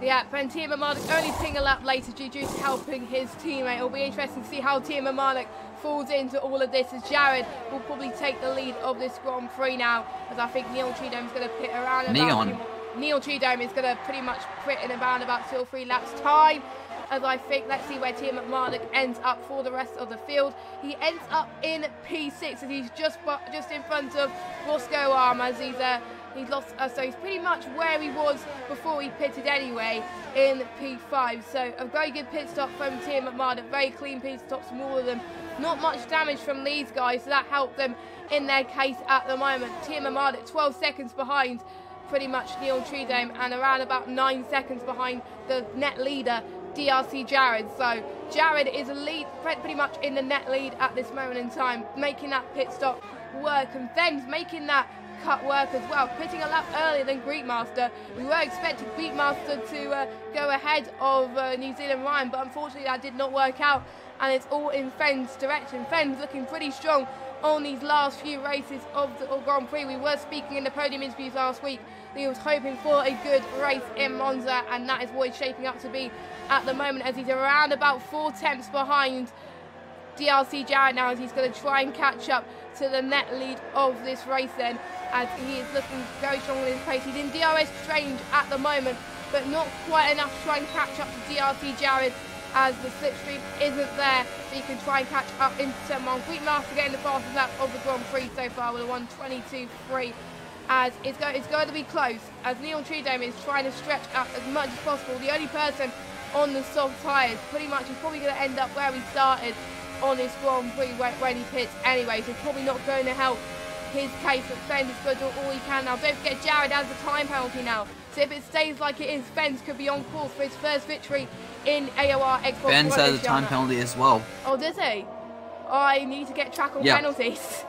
Yeah, and Team Marduk only ping a lap later due to helping his teammate. It'll be interesting to see how Team Marduk falls into all of this, as Jared will probably take the lead of this Grand Prix now, as I think Neil Cheedome is going to pit around Neil Cheedome is going to pretty much pit in around about 2 or 3 laps time, as I think. Let's see where Team McMardock ends up for the rest of the field. He ends up in P6, and he's just in front of Roscoe Arm, as he's lost, so he's pretty much where he was before he pitted anyway, in P5. So a very good pit stop from Team McMardock, very clean pit stops from all of them. Not much damage from these guys, so that helped them in their case at the moment. Team McMardock 12 seconds behind pretty much Neil Cheedome, and around about 9 seconds behind the net leader, DRC Jared. So Jared is pretty much in the net lead at this moment in time, making that pit stop work, and Fens making that cut work as well, pitting a lap earlier than Greek Master. We were expecting Greek Master to go ahead of New Zealand Ryan, but unfortunately that did not work out, and it's all in Fens' direction. Fens looking pretty strong on these last few races of the Grand Prix. We were speaking in the podium interviews last week that he was hoping for a good race in Monza, and that is what he's shaping up to be at the moment, as he's around about 4 tenths behind DRC Jared now, as he's going to try and catch up to the net lead of this race then, as he is looking very strong in his pace. He's in DRS Strange at the moment, but not quite enough to try and catch up to DRC Jared, as the slipstream isn't there, so you can try and catch up into turn 1. Greekmaster getting the fastest lap of the Grand Prix so far with a 1:22.3, as it's going to be close, as Neon Tree Dome is trying to stretch up as much as possible. The only person on the soft tyres, pretty much, is probably going to end up where he started on his Grand Prix when he pits anyway, so it's probably not going to help his case. But Fens is going to do all he can now. Don't forget, Jared has the time penalty now, so if it stays like it is, Fens could be on course for his first victory in AOR Xbox. Fens has a time penalty as well. Oh, does he? I need to get track on penalties.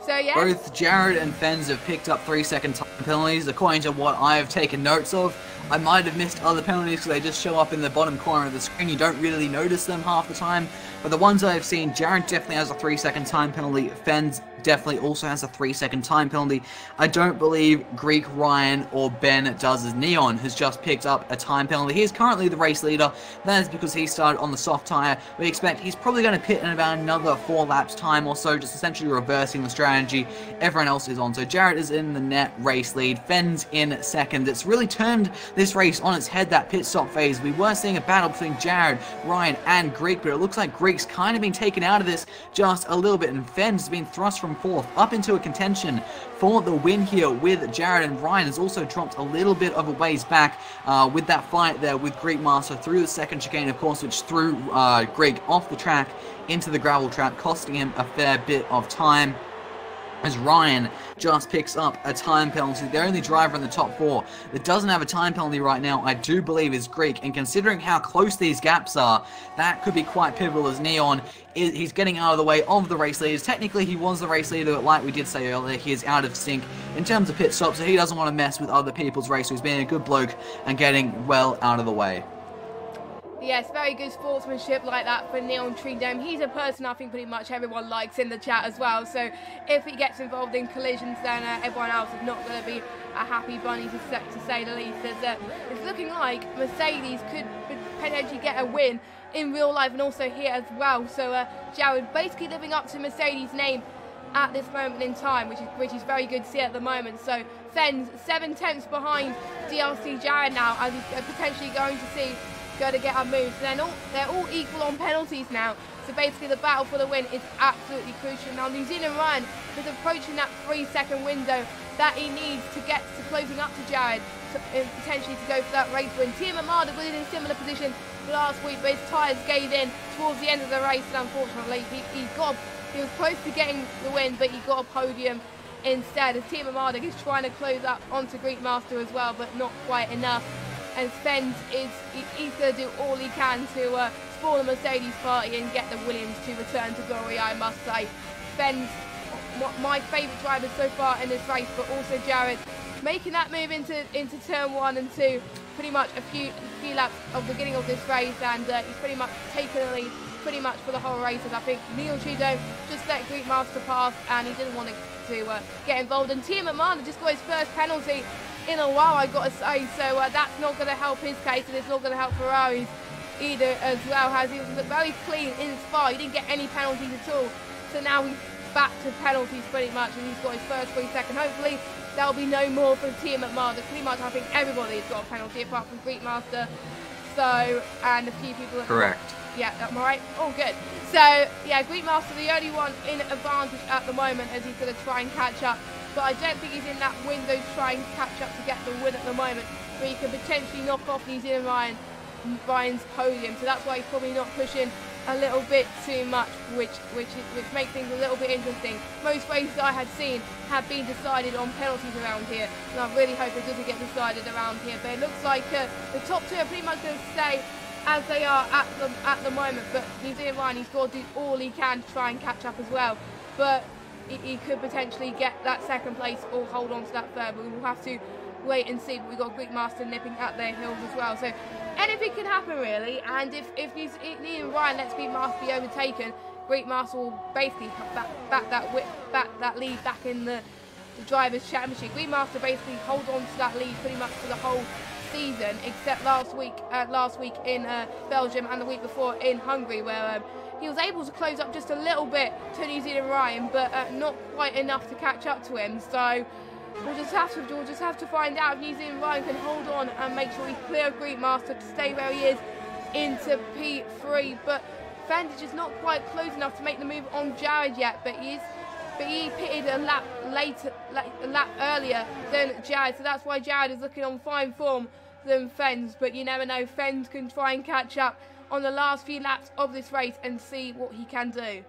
So yeah, both Jared and Fens have picked up 3-second time penalties, according to what I have taken notes of. I might have missed other penalties because they just show up in the bottom corner of the screen. You don't really notice them half the time. But the ones I've seen, Jared definitely has a 3-second time penalty. Fens definitely also has a 3-second time penalty. I don't believe Greek, Ryan, or Ben does, as Neon has just picked up a time penalty. He is currently the race leader. That is because he started on the soft tyre. We expect he's probably going to pit in about another 4 laps time or so, just essentially reversing the strategy everyone else is on. So Jared is in the net race lead. Fens in second. It's really turned this race on its head, that pit stop phase. We were seeing a battle between Jared, Ryan, and Greek, but it looks like Greek's kind of been taken out of this just a little bit, and Fens has been thrust from 4th up into a contention for the win here with Jared, and Ryan has also dropped a little bit of a ways back with that fight there with Greek Master through the second chicane, of course, which threw Greek off the track into the gravel trap, costing him a fair bit of time, as Ryan just picks up a time penalty. The only driver in the top 4 that doesn't have a time penalty right now, I do believe, is Greek. And considering how close these gaps are, that could be quite pivotal, as Neon, he's getting out of the way of the race leaders. Technically, he was the race leader, but like we did say earlier, he is out of sync in terms of pit stops, so he doesn't want to mess with other people's race. So he's being a good bloke and getting well out of the way. Yes, very good sportsmanship like that for Neon Tree Dome. He's a person I think pretty much everyone likes in the chat as well. So if he gets involved in collisions, then everyone else is not going to be a happy bunny, to say the least. It's looking like Mercedes could potentially get a win in real life and also here as well. So Jared basically living up to Mercedes' name at this moment in time, which is very good to see at the moment. So Fens 7 tenths behind DRC Jared now, as he's potentially going to get our moves. They're all equal on penalties now, so basically the battle for the win is absolutely crucial. Now New Zealand Ryan is approaching that 3-second window that he needs to get to closing up to Jared, potentially to go for that race win. Team Armada was in a similar position last week, but his tyres gave in towards the end of the race, and unfortunately he was close to getting the win, but he got a podium instead, as Team Armada is trying to close up onto Greek Master as well, but not quite enough. And Fens he's going to do all he can to spoil the Mercedes party and get the Williams to return to glory, I must say. Fens, my favourite driver so far in this race, but also Jared making that move into turn 1 and 2, pretty much a few laps of the beginning of this race, and he's pretty much taken the lead pretty much for the whole race. And I think Neil Chido just let Greek Master pass, and he didn't want to get involved. And Team Armada just got his first penalty in a while, I got to say, so that's not going to help his case, and it's not going to help Ferrari's either as well, as he was very clean in Spa. He didn't get any penalties at all, so now he's back to penalties pretty much, and he's got his first 3-second. Hopefully there'll be no more for the Team Armada. Pretty much I think everybody's got a penalty apart from Greek Master, so, and a few people that... Correct. Yeah, am I right? Oh, good. So, yeah, Greek Master the only one in advantage at the moment, as he's going to try and catch up. But I don't think he's in that window to try and catch up to get the win at the moment, where he could potentially knock off New Zealand Ryan's podium. So that's why he's probably not pushing a little bit too much, which makes things a little bit interesting. Most races I had seen have been decided on penalties around here, and I really hope it doesn't get decided around here. But it looks like the top 2 are pretty much going to stay as they are at the moment. But New Zealand Ryan, he's got to do all he can to try and catch up as well. But he could potentially get that 2nd place or hold on to that 3rd, but we'll have to wait and see. But we've got Greek Master nipping at their heels as well, so anything can happen really. And if New Zealand Ryan lets Greek Master be overtaken, Greek Master will basically back that lead back in the Drivers' Championship. Greek Master basically hold on to that lead pretty much for the whole season, except last week in Belgium and the week before in Hungary, where he was able to close up just a little bit to New Zealand Ryan, but not quite enough to catch up to him. So we'll just have to find out if New Zealand Ryan can hold on and make sure he's clear of Greek Master to stay where he is into P3. But Fens is just not quite close enough to make the move on Jared yet, but he pitted a lap earlier than Jared, so that's why Jared is looking on fine form than Fens. But you never know, Fens can try and catch up on the last few laps of this race and see what he can do.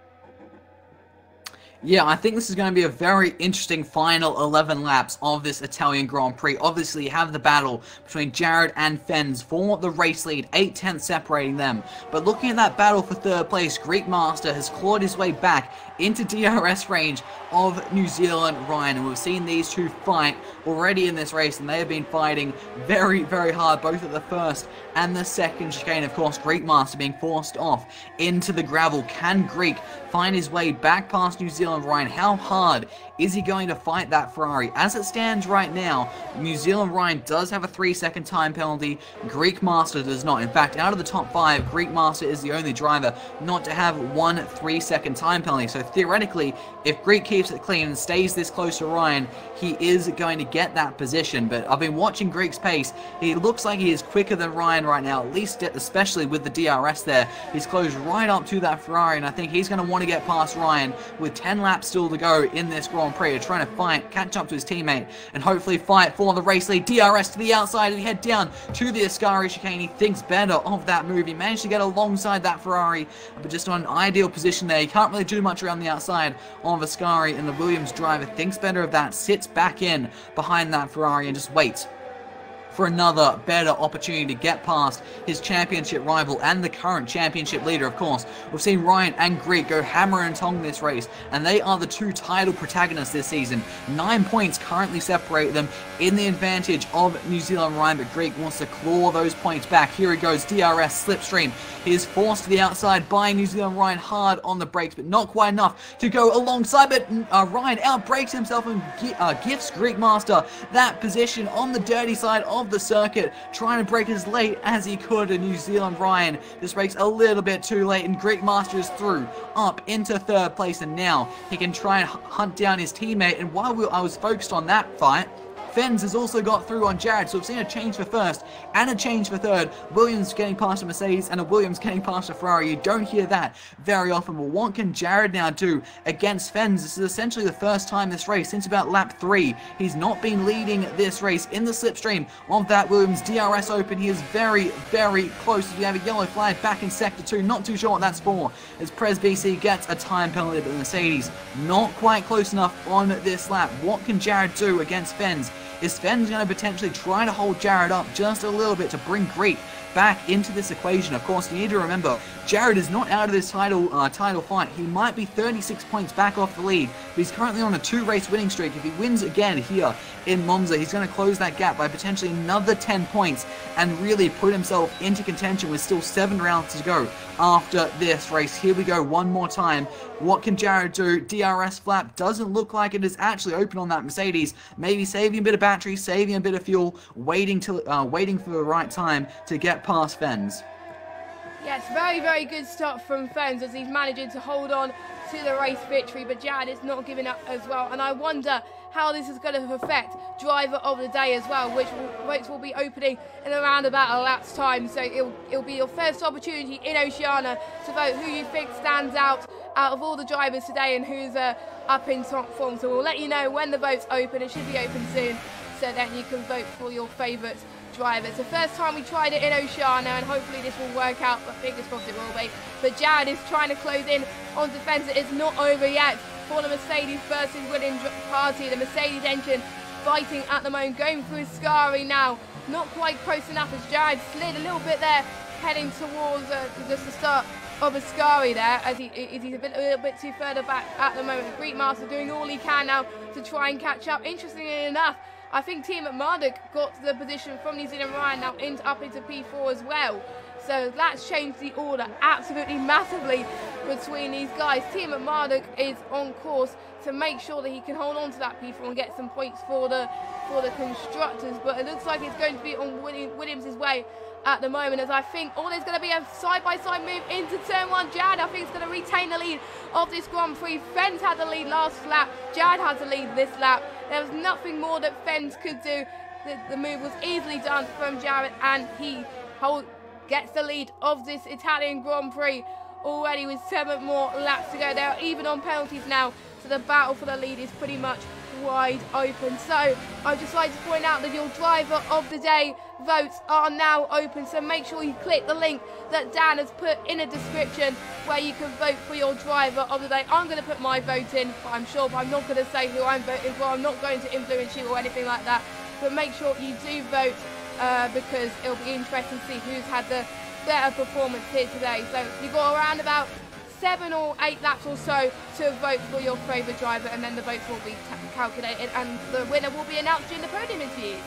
Yeah, I think this is going to be a very interesting final 11 laps of this Italian Grand Prix. Obviously, you have the battle between Jared and Fens for the race lead, 8/10 separating them. But looking at that battle for third place, Greek Master has clawed his way back into DRS range of New Zealand Ryan. And we've seen these two fight already in this race, and they have been fighting very, very hard, both at the first and the second chicane. Of course, Greek Master being forced off into the gravel. Can Greek find his way back past New Zealand Ryan? How hard is he going to fight that Ferrari? As it stands right now, New Zealand Ryan does have a 3-second time penalty. Greek Master does not. In fact, out of the top 5, Greek Master is the only driver not to have one 3-second time penalty. So theoretically, if Greek keeps it clean and stays this close to Ryan, he is going to get that position. But I've been watching Greek's pace. He looks like he is quicker than Ryan right now, at least especially with the DRS there. He's closed right up to that Ferrari, and I think he's going to want to get past Ryan with 10 laps still to go in this Grand Prix, trying to catch up to his teammate and hopefully fight for the race lead. DRS to the outside and head down to the Ascari chicane. He thinks better of that move. He managed to get alongside that Ferrari, but just on an ideal position there. He can't really do much around the outside of Ascari, and the Williams driver thinks better of that, sits back in behind that Ferrari and just waits for another better opportunity to get past his championship rival and the current championship leader. Of course, we've seen Ryan and Greek go hammer and tong this race, and they are the two title protagonists this season. 9 points currently separate them in the advantage of New Zealand Ryan, but Greek wants to claw those points back. Here he goes, DRS slipstream. He is forced to the outside by New Zealand Ryan, hard on the brakes, but not quite enough to go alongside. But Ryan outbrakes himself and gifts Greek Master that position on the dirty side of the circuit, trying to brake as late as he could. And New Zealand Ryan just brakes a little bit too late, and Greek Master is through up into third place, and now he can try and hunt down his teammate. And while I was focused on that fight, Fens has also got through on Jared, so we've seen a change for first and a change for third. Williams getting past a Mercedes and a Williams getting past a Ferrari. You don't hear that very often. But what can Jared now do against Fens? This is essentially the first time this race since about lap 3. He's not been leading this race in the slipstream of that Williams. DRS open. He is very, very close. We have a yellow flag back in sector 2. Not too sure what that's for, as Prez BC gets a time penalty, but the Mercedes not quite close enough on this lap. What can Jared do against Fens? Is Fens going to potentially try to hold Jared up just a little bit to bring Greek back into this equation? Of course, you need to remember, Jared is not out of this title fight. He might be 36 points back off the lead, but he's currently on a 2-race winning streak. If he wins again here in Monza, he's going to close that gap by potentially another 10 points and really put himself into contention with still 7 rounds to go after this race. Here we go one more time. What can Jared do? DRS flap doesn't look like it is actually open on that Mercedes. Maybe saving a bit of battery, saving a bit of fuel, waiting for the right time to get past Fens. Yes, very, very good start from Fens as he's managing to hold on to the race victory, but Jared is not giving up as well. And I wonder how this is going to affect driver of the day as well, which will be opening in around about a lap's time. So it'll be your first opportunity in Oceania to vote who you think stands out of all the drivers today and who's up in top form. So we'll let you know when the votes open. It should be open soon, so that you can vote for your favourite driver. It's the first time we tried it in Oceania, and hopefully this will work out, but fingers crossed it will be. But Jared is trying to close in on defence. It is not over yet for the Mercedes versus winning party. The Mercedes engine fighting at the moment, going through Ascari now. Not quite close enough as Jared slid a little bit there, heading towards just the start of Ascari there, as he's a little bit too further back at the moment. Greek Master doing all he can now to try and catch up. Interestingly enough, I think Team at Marduk got the position from New Zealand Ryan now up into P4 as well. So that's changed the order absolutely massively between these guys. Team Marduk is on course to make sure that he can hold on to that P4 and get some points for the constructors, but it looks like it's going to be on Williams' way at the moment, as I think there's going to be a side-by-side move into turn 1. Jared, I think, is going to retain the lead of this Grand Prix. Fens had the lead last lap. Jared has the lead this lap. There was nothing more that Fens could do. The move was easily done from Jared, and he gets the lead of this Italian Grand Prix already with 7 more laps to go. They're even on penalties now, so the battle for the lead is pretty much wide open. So I'd just like to point out that your driver of the day votes are now open, so make sure you click the link that Dan has put in the description where you can vote for your driver of the day. I'm going to put my vote in, but I'm not going to say who I'm voting for. I'm not going to influence you or anything like that, but make sure you do vote because it'll be interesting to see who's had the better performance here today. So you've got around about 7 or 8 laps or so to vote for your favourite driver, and then the votes will be calculated and the winner will be announced during the podium interviews.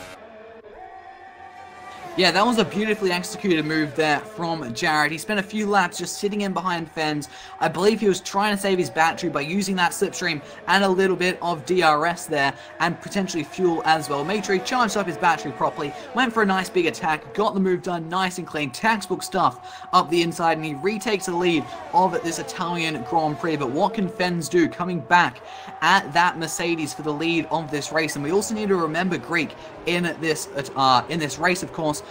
Yeah, that was a beautifully executed move there from Jared. He spent a few laps just sitting in behind Fens. I believe he was trying to save his battery by using that slipstream and a little bit of DRS there, and potentially fuel as well. Made sure he charged up his battery properly, went for a nice big attack, got the move done nice and clean, textbook stuff up the inside, and he retakes the lead of this Italian Grand Prix. But what can Fens do coming back at that Mercedes for the lead of this race? And we also need to remember Greek in this race, of course.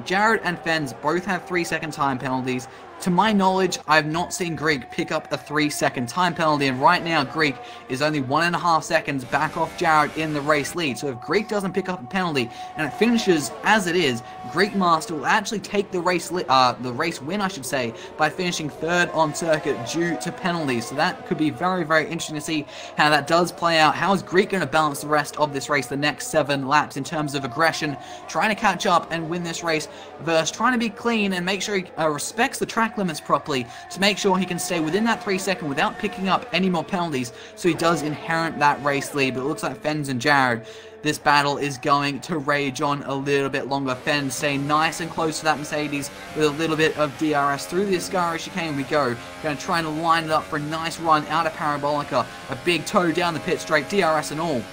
Jared and Fens both have 3-second time penalties. To my knowledge, I have not seen Greek pick up a 3-second time penalty, and right now Greek is only 1.5 seconds back off Jared in the race lead. So if Greek doesn't pick up a penalty and it finishes as it is, Greek Master will actually take the race win, I should say, by finishing 3rd on circuit due to penalties. So that could be very, very interesting to see how that does play out. How is Greek going to balance the rest of this race, the next 7 laps, in terms of aggression, trying to catch up and win this race, versus trying to be clean and make sure he respects the track limits properly to make sure he can stay within that 3-second without picking up any more penalties, so he does inherit that race lead. But it looks like Fens and Jared, this battle is going to rage on a little bit longer. Fens staying nice and close to that Mercedes with a little bit of DRS through the Ascari chicane we go. Going to try and line it up for a nice run out of Parabolica. A big toe down the pit straight, DRS and all.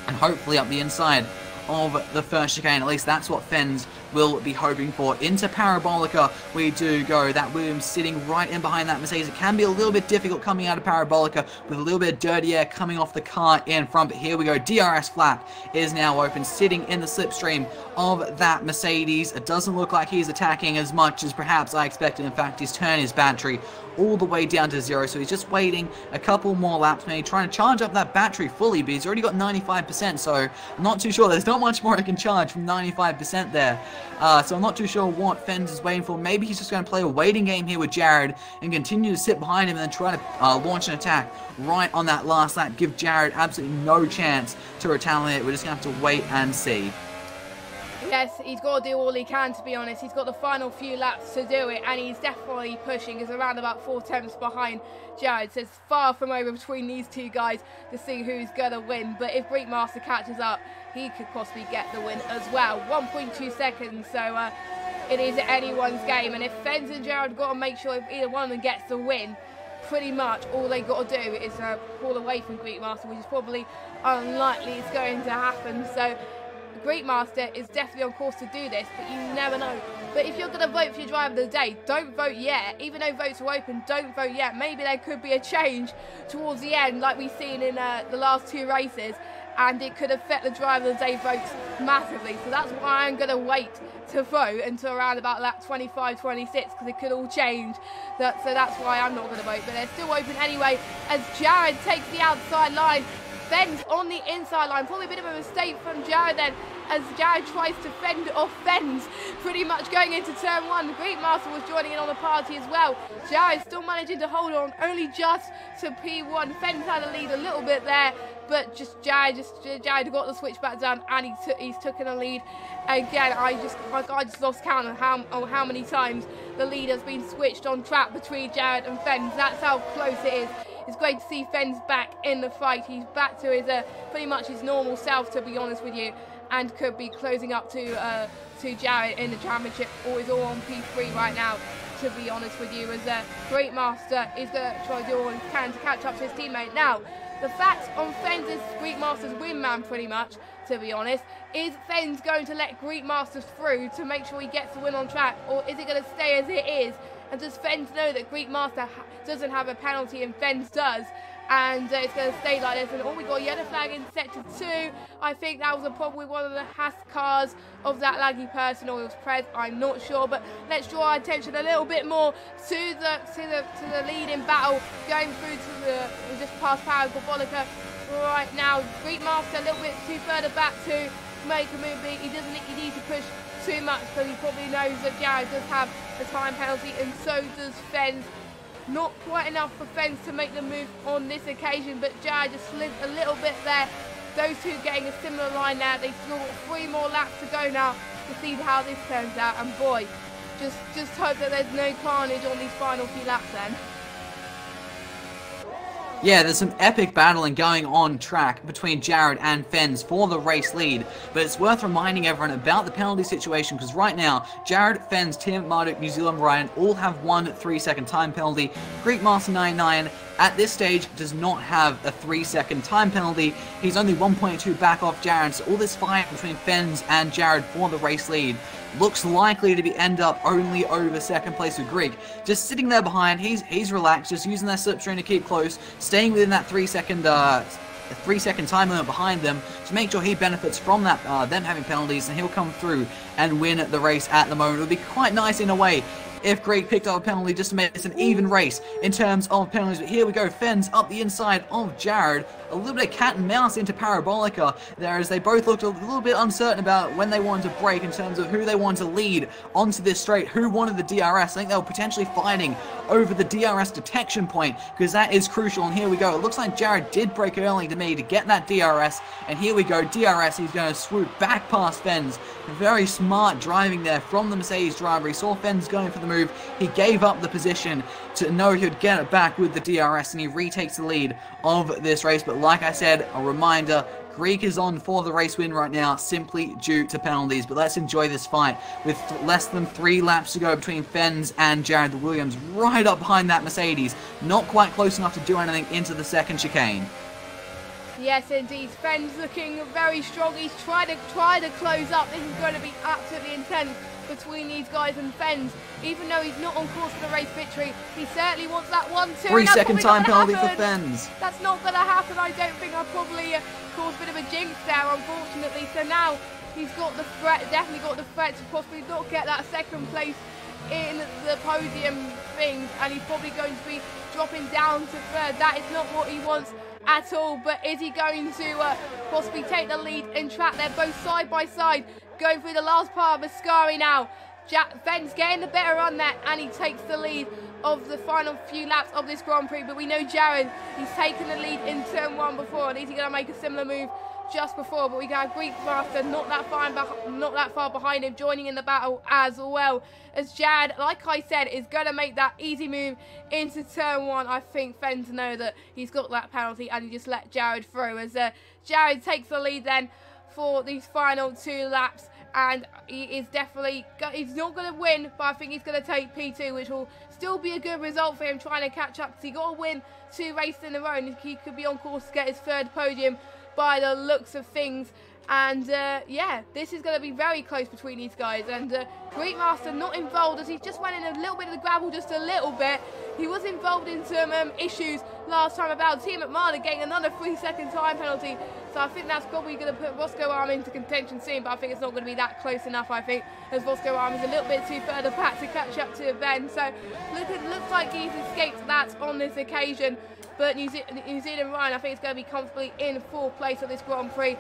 And hopefully up the inside of the first chicane. At least that's what Fens will be hoping for. Into Parabolica we do go. That Williams sitting right in behind that Mercedes. It can be a little bit difficult coming out of Parabolica with a little bit of dirty air coming off the car in front. But here we go. DRS flap is now open, sitting in the slipstream of that Mercedes. It doesn't look like he's attacking as much as perhaps I expected. In fact, he's turned his battery all the way down to 0, so he's just waiting a couple more laps, maybe trying to charge up that battery fully, but he's already got 95%, so I'm not too sure. There's not much more he can charge from 95% there, so I'm not too sure what Fens is waiting for. Maybe he's just going to play a waiting game here with Jared and continue to sit behind him and then try to launch an attack right on that last lap, give Jared absolutely no chance to retaliate. We're just going to have to wait and see. Yes, he's got to do all he can, to be honest. He's got the final few laps to do it, and he's definitely pushing. He's around about 4 tenths behind Jared, so it's far from over between these two guys to see who's going to win. But if Greek Master catches up, he could possibly get the win as well. 1.2 seconds, so it is anyone's game. And if Fens and Jared got to make sure if either one of them gets the win, pretty much all they got to do is pull away from Greek Master, which is probably unlikely it's going to happen. So Greek Master is definitely on course to do this, but you never know. But if you're going to vote for your driver of the day, don't vote yet. Even though votes are open, don't vote yet. Maybe there could be a change towards the end, like we've seen in the last 2 races, and it could affect the driver of the day votes massively. So that's why I'm going to wait to vote until around about lap 25, 26, because it could all change. So that's why I'm not going to vote, but they're still open anyway, as Jared takes the outside line. Fens on the inside line. Probably a bit of a mistake from Jared then, as Jared tries to fend off Fens, pretty much going into turn 1. The Greek Master was joining in on the party as well. Jared still managing to hold on, only just to P1. Fens had a lead a little bit there, but Jared got the switch back down, and he's taken a lead again. I just lost count on how many times the lead has been switched on track between Jared and Fens. That's how close it is. It's great to see Fens back in the fight. He's back to his pretty much his normal self, to be honest with you. and could be closing up to Jared in the championship, or is all on P3 right now, to be honest with you, as Great Master is going to try to do all he can to catch up to his teammate. Now, the fact on Fens is Greek Master's wingman pretty much, to be honest. Is Fens going to let Greek Masters through to make sure he gets the win on track, or is it going to stay as it is? And does Fens know that Greek Master doesn't have a penalty and Fens does? And it's going to stay like this. And we got a yellow flag in sector 2. I think that was probably one of the Haas cars of that laggy person, or it was Prez, I'm not sure. But let's draw our attention a little bit more to the leading battle, going through to the just past Parabolica right now. Greek Master a little bit too further back to make a move. He doesn't need to push too much, because he probably knows that Jared does have the time penalty, and so does Fens. Not quite enough for Fens to make the move on this occasion, but Jared just slid a little bit there. Those two getting a similar line now. They've still got 3 more laps to go now to see how this turns out. And boy, just hope that there's no carnage on these final few laps then. Yeah, there's some epic battling going on track between Jared and Fens for the race lead, but it's worth reminding everyone about the penalty situation, because right now, Jared, Fens, Tim, Marduk, New Zealand Ryan all have 1 3-second time penalty. Greek Master 99 at this stage does not have a 3-second time penalty. He's only 1.2 back off Jared, so all this fight between Fens and Jared for the race lead looks likely to end up only over second place with Greek. Just sitting there behind, he's relaxed, just using their slipstream to keep close, staying within that 3-second time limit behind them to make sure he benefits from that them having penalties, and he'll come through and win the race at the moment. It would be quite nice in a way if Greek picked up a penalty just to make this an even race in terms of penalties. But here we go, Fens up the inside of Jared. A little bit of cat and mouse into Parabolica there, as they both looked a little bit uncertain about when they wanted to break in terms of who they wanted to lead onto this straight, who wanted the DRS. I think they were potentially fighting over the DRS detection point, because that is crucial. And here we go. It looks like Jared did break early to me to get that DRS. And here we go, DRS. He's going to swoop back past Fens. Very smart driving there from the Mercedes driver. He saw Fens going for the move. He gave up the position to know he would get it back with the DRS, and he retakes the lead of this race. But like I said, a reminder, Greek is on for the race win right now, simply due to penalties. But let's enjoy this fight with less than 3 laps to go between Fens and Jared. The Williams right up behind that Mercedes, not quite close enough to do anything into the second chicane. Yes, indeed. Fens looking very strong. He's trying to close up. This is going to be absolutely intense between these guys and Fens. Even though he's not on course for the race victory, he certainly wants that 1-2. 3-second time penalty for Fens. That's not going to happen. I don't think. I probably caused a bit of a jinx there, unfortunately. So now he's got the threat, definitely got the threat to possibly not get that second place in the podium things, and he's probably going to be dropping down to 3rd. That is not what he wants at all. But is he going to possibly take the lead in track? They're both side by side going through the last part of Ascari now. Fens getting the better run there, and he takes the lead of the final few laps of this Grand Prix. But we know Jared, he's taken the lead in turn 1 before, and he's going to make a similar move just before. But we got Greek Master not that far behind him, joining in the battle as well, as Jared, like I said, is going to make that easy move into turn 1. I think Fens know that he's got that penalty, and he just let Jared through, as Jared takes the lead then for these final 2 laps. And he is definitely, he's not going to win, but I think he's going to take P2, which will still be a good result for him trying to catch up, because he got to win 2 races in a row, and he could be on course to get his 3rd podium by the looks of things. And yeah, this is going to be very close between these guys. And Greek Master not involved, as he just went in a little bit of the gravel, just a little bit. He was involved in some issues last time about Team McMahon getting another 3-second time penalty. So I think that's probably going to put Roscoe Arm into contention soon, but I think it's not going to be that close enough, I think, as Roscoe Arm is a little bit too further back to catch up to Ben. So looks like he's escaped that on this occasion. But New Zealand Ryan, I think, is going to be comfortably in 4th place of this Grand Prix.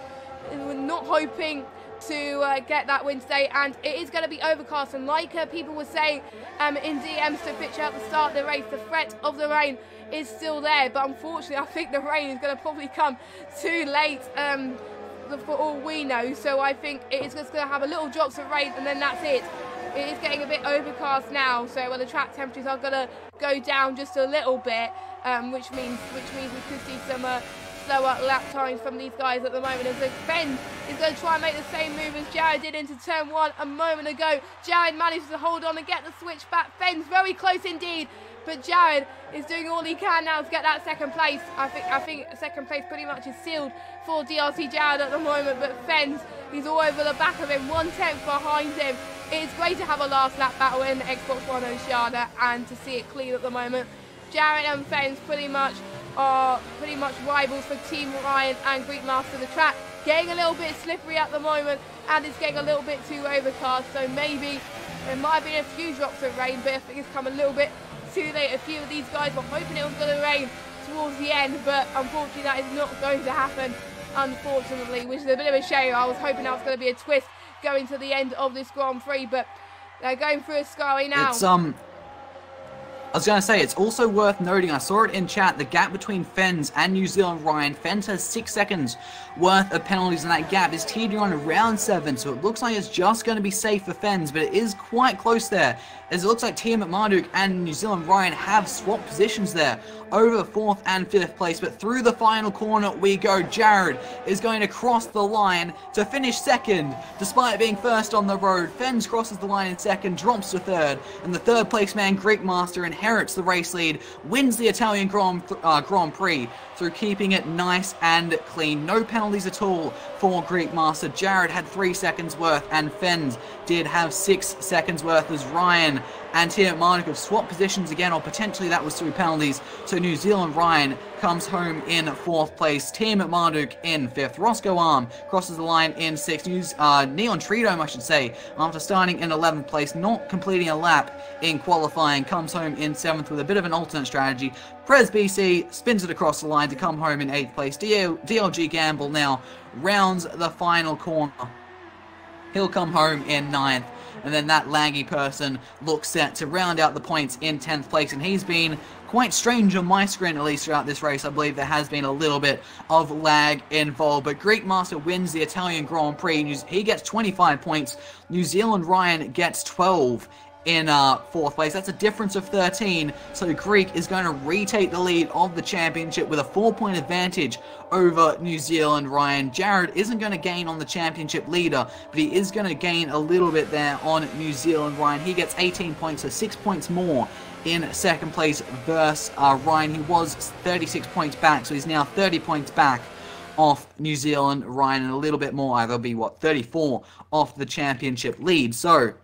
We're not hoping to get that win today, and it is going to be overcast, and like people were saying in DMs to picture at the start of the race, the threat of the rain is still there, but unfortunately I think the rain is going to probably come too late for all we know. So I think it is just going to have a little drops of rain, and then that's it. It is getting a bit overcast now, so the track temperatures are going to go down just a little bit, which means we could see slower lap times from these guys at the moment, as Fenn is going to try and make the same move as Jared did into turn 1 a moment ago. Jared managed to hold on and get the switch back. Fenn's very close indeed, but Jared is doing all he can now to get that second place. I think second place pretty much is sealed for DRC Jared at the moment, but Fenn's, he's all over the back of him, 1/10 behind him. It's great to have a last lap battle in the Xbox One Oceania and to see it clean at the moment. Jared and Fenn's pretty much rivals for Team Ryan and Greek Master. The track getting a little bit slippery at the moment, and it's getting a little bit too overcast, so maybe there might have been a few drops of rain, but I think it's come a little bit too late. A few of these guys were hoping it was going to rain towards the end, but unfortunately that is not going to happen, unfortunately, which is a bit of a shame. I was hoping that was going to be a twist going to the end of this Grand Prix, but they're going through a scurry now. I was going to say, it's also worth noting, I saw it in chat, the gap between Fens and New Zealand Ryan. Fens has 6 seconds worth of penalties, and that gap is teetering on around 7, so it looks like it's just going to be safe for Fens, but it is quite close there, as it looks like Team Marduk and New Zealand Ryan have swapped positions there over 4th and 5th place, but through the final corner we go. Jared is going to cross the line to finish 2nd, despite being 1st on the road. Fens crosses the line in 2nd, drops to 3rd, and the 3rd place man, Greek Master, inherits the race lead, wins the Italian Grand Prix through keeping it nice and clean. No penalties at all for Greek Master. Jared had 3 seconds worth, and Fens did have 6 seconds worth, as Ryan and Team Marduk have swapped positions again, or potentially that was through penalties. So New Zealand Ryan comes home in 4th place. Team Marduk in 5th. Roscoe Arm crosses the line in 6th. Neon Tridome, I should say, after starting in 11th place, not completing a lap in qualifying, comes home in 7th with a bit of an alternate strategy. Prez BC spins it across the line to come home in 8th place. DLG Gamble now rounds the final corner. He'll come home in 9th. And then that laggy person looks set to round out the points in 10th place. And he's been quite strange on my screen, at least throughout this race. I believe there has been a little bit of lag involved. But Greek Master wins the Italian Grand Prix. He gets 25 points. New Zealand Ryan gets 12 in 4th place. That's a difference of 13. So Greek is going to retake the lead of the championship with a 4-point advantage over New Zealand Ryan. Jared isn't going to gain on the championship leader, but he is going to gain a little bit there on New Zealand Ryan. He gets 18 points, so 6 points more in 2nd place versus Ryan. He was 36 points back, so he's now 30 points back off New Zealand Ryan, and a little bit more. That'll be, 34 off the championship lead. So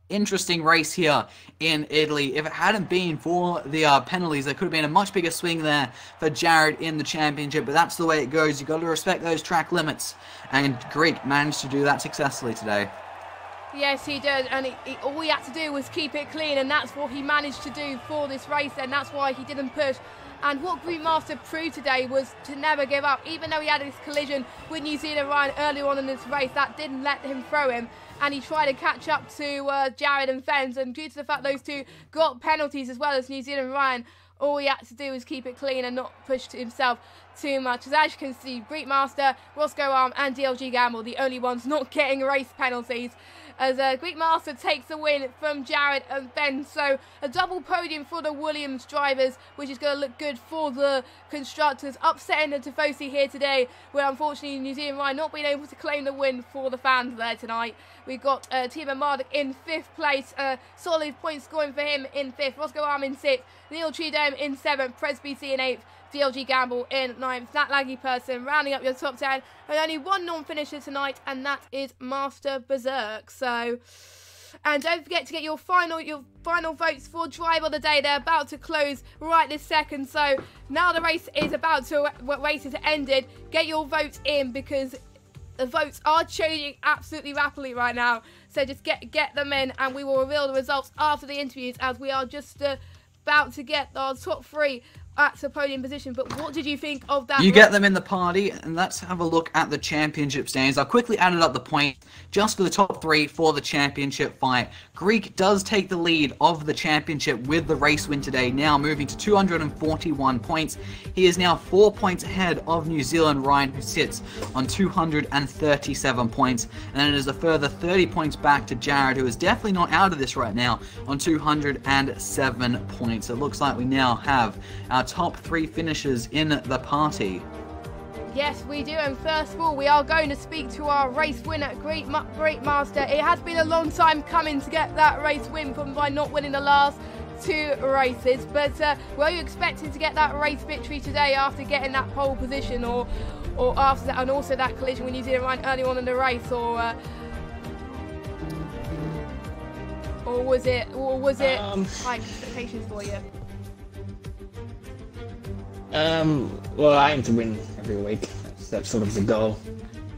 interesting race here in Italy. If it hadn't been for the penalties, there could have been a much bigger swing there for Jared in the championship, but that's the way it goes. You've got to respect those track limits, and Greek managed to do that successfully today. Yes, he did, and all he had to do was keep it clean, and that's what he managed to do for this race, and that's why he didn't push. And what Greek Master proved today was to never give up. Even though he had this collision with New Zealand Ryan earlier on in this race, that didn't let him throw him. And he tried to catch up to Jared and Fens. And due to the fact those two got penalties as well as New Zealand Ryan, all he had to do was keep it clean and not push himself too much. As you can see, Greek Master, Roscoe Arm and DLG Gamble, the only ones not getting race penalties, as Greek Master takes the win from Jared and Ben. So a double podium for the Williams drivers, which is going to look good for the constructors. Upsetting the Tifosi here today, where unfortunately New Zealand Ryan not being able to claim the win for the fans there tonight. We've got Team Marduk in 5th place, solid point scoring for him in 5th, Roscoe Arm in 6th, Neil Tridome in 7th, Prez BC in 8th, DLG Gamble in 9th. That laggy person rounding up your top 10, and only one non-finisher tonight, and that is Master Berserk. So, and don't forget to get your final votes for Drive of the Day. They're about to close right this second. So now the race is ended. Get your votes in, because the votes are changing absolutely rapidly right now. So just get them in, and we will reveal the results after the interviews, as we are just about to get our top 3 at the podium position. But what did you think of that? You get them in the party, and let's have a look at the championship standings. I quickly added up the points just for the top 3 for the championship fight. Greek does take the lead of the championship with the race win today, now moving to 241 points. He is now 4 points ahead of New Zealand Ryan, who sits on 237 points, and then it is a further 30 points back to Jared, who is definitely not out of this right now, on 207 points. It looks like we now have our top 3 finishers in the party. Yes, we do, and first of all, we are going to speak to our race winner, Great Master. It has been a long time coming to get that race win by not winning the last 2 races, but were you expecting to get that race victory today after getting that pole position, or after that, and also that collision with New Zealand right early on in the race, or was it high expectations for you? Well, I aim to win every week. That's sort of the goal.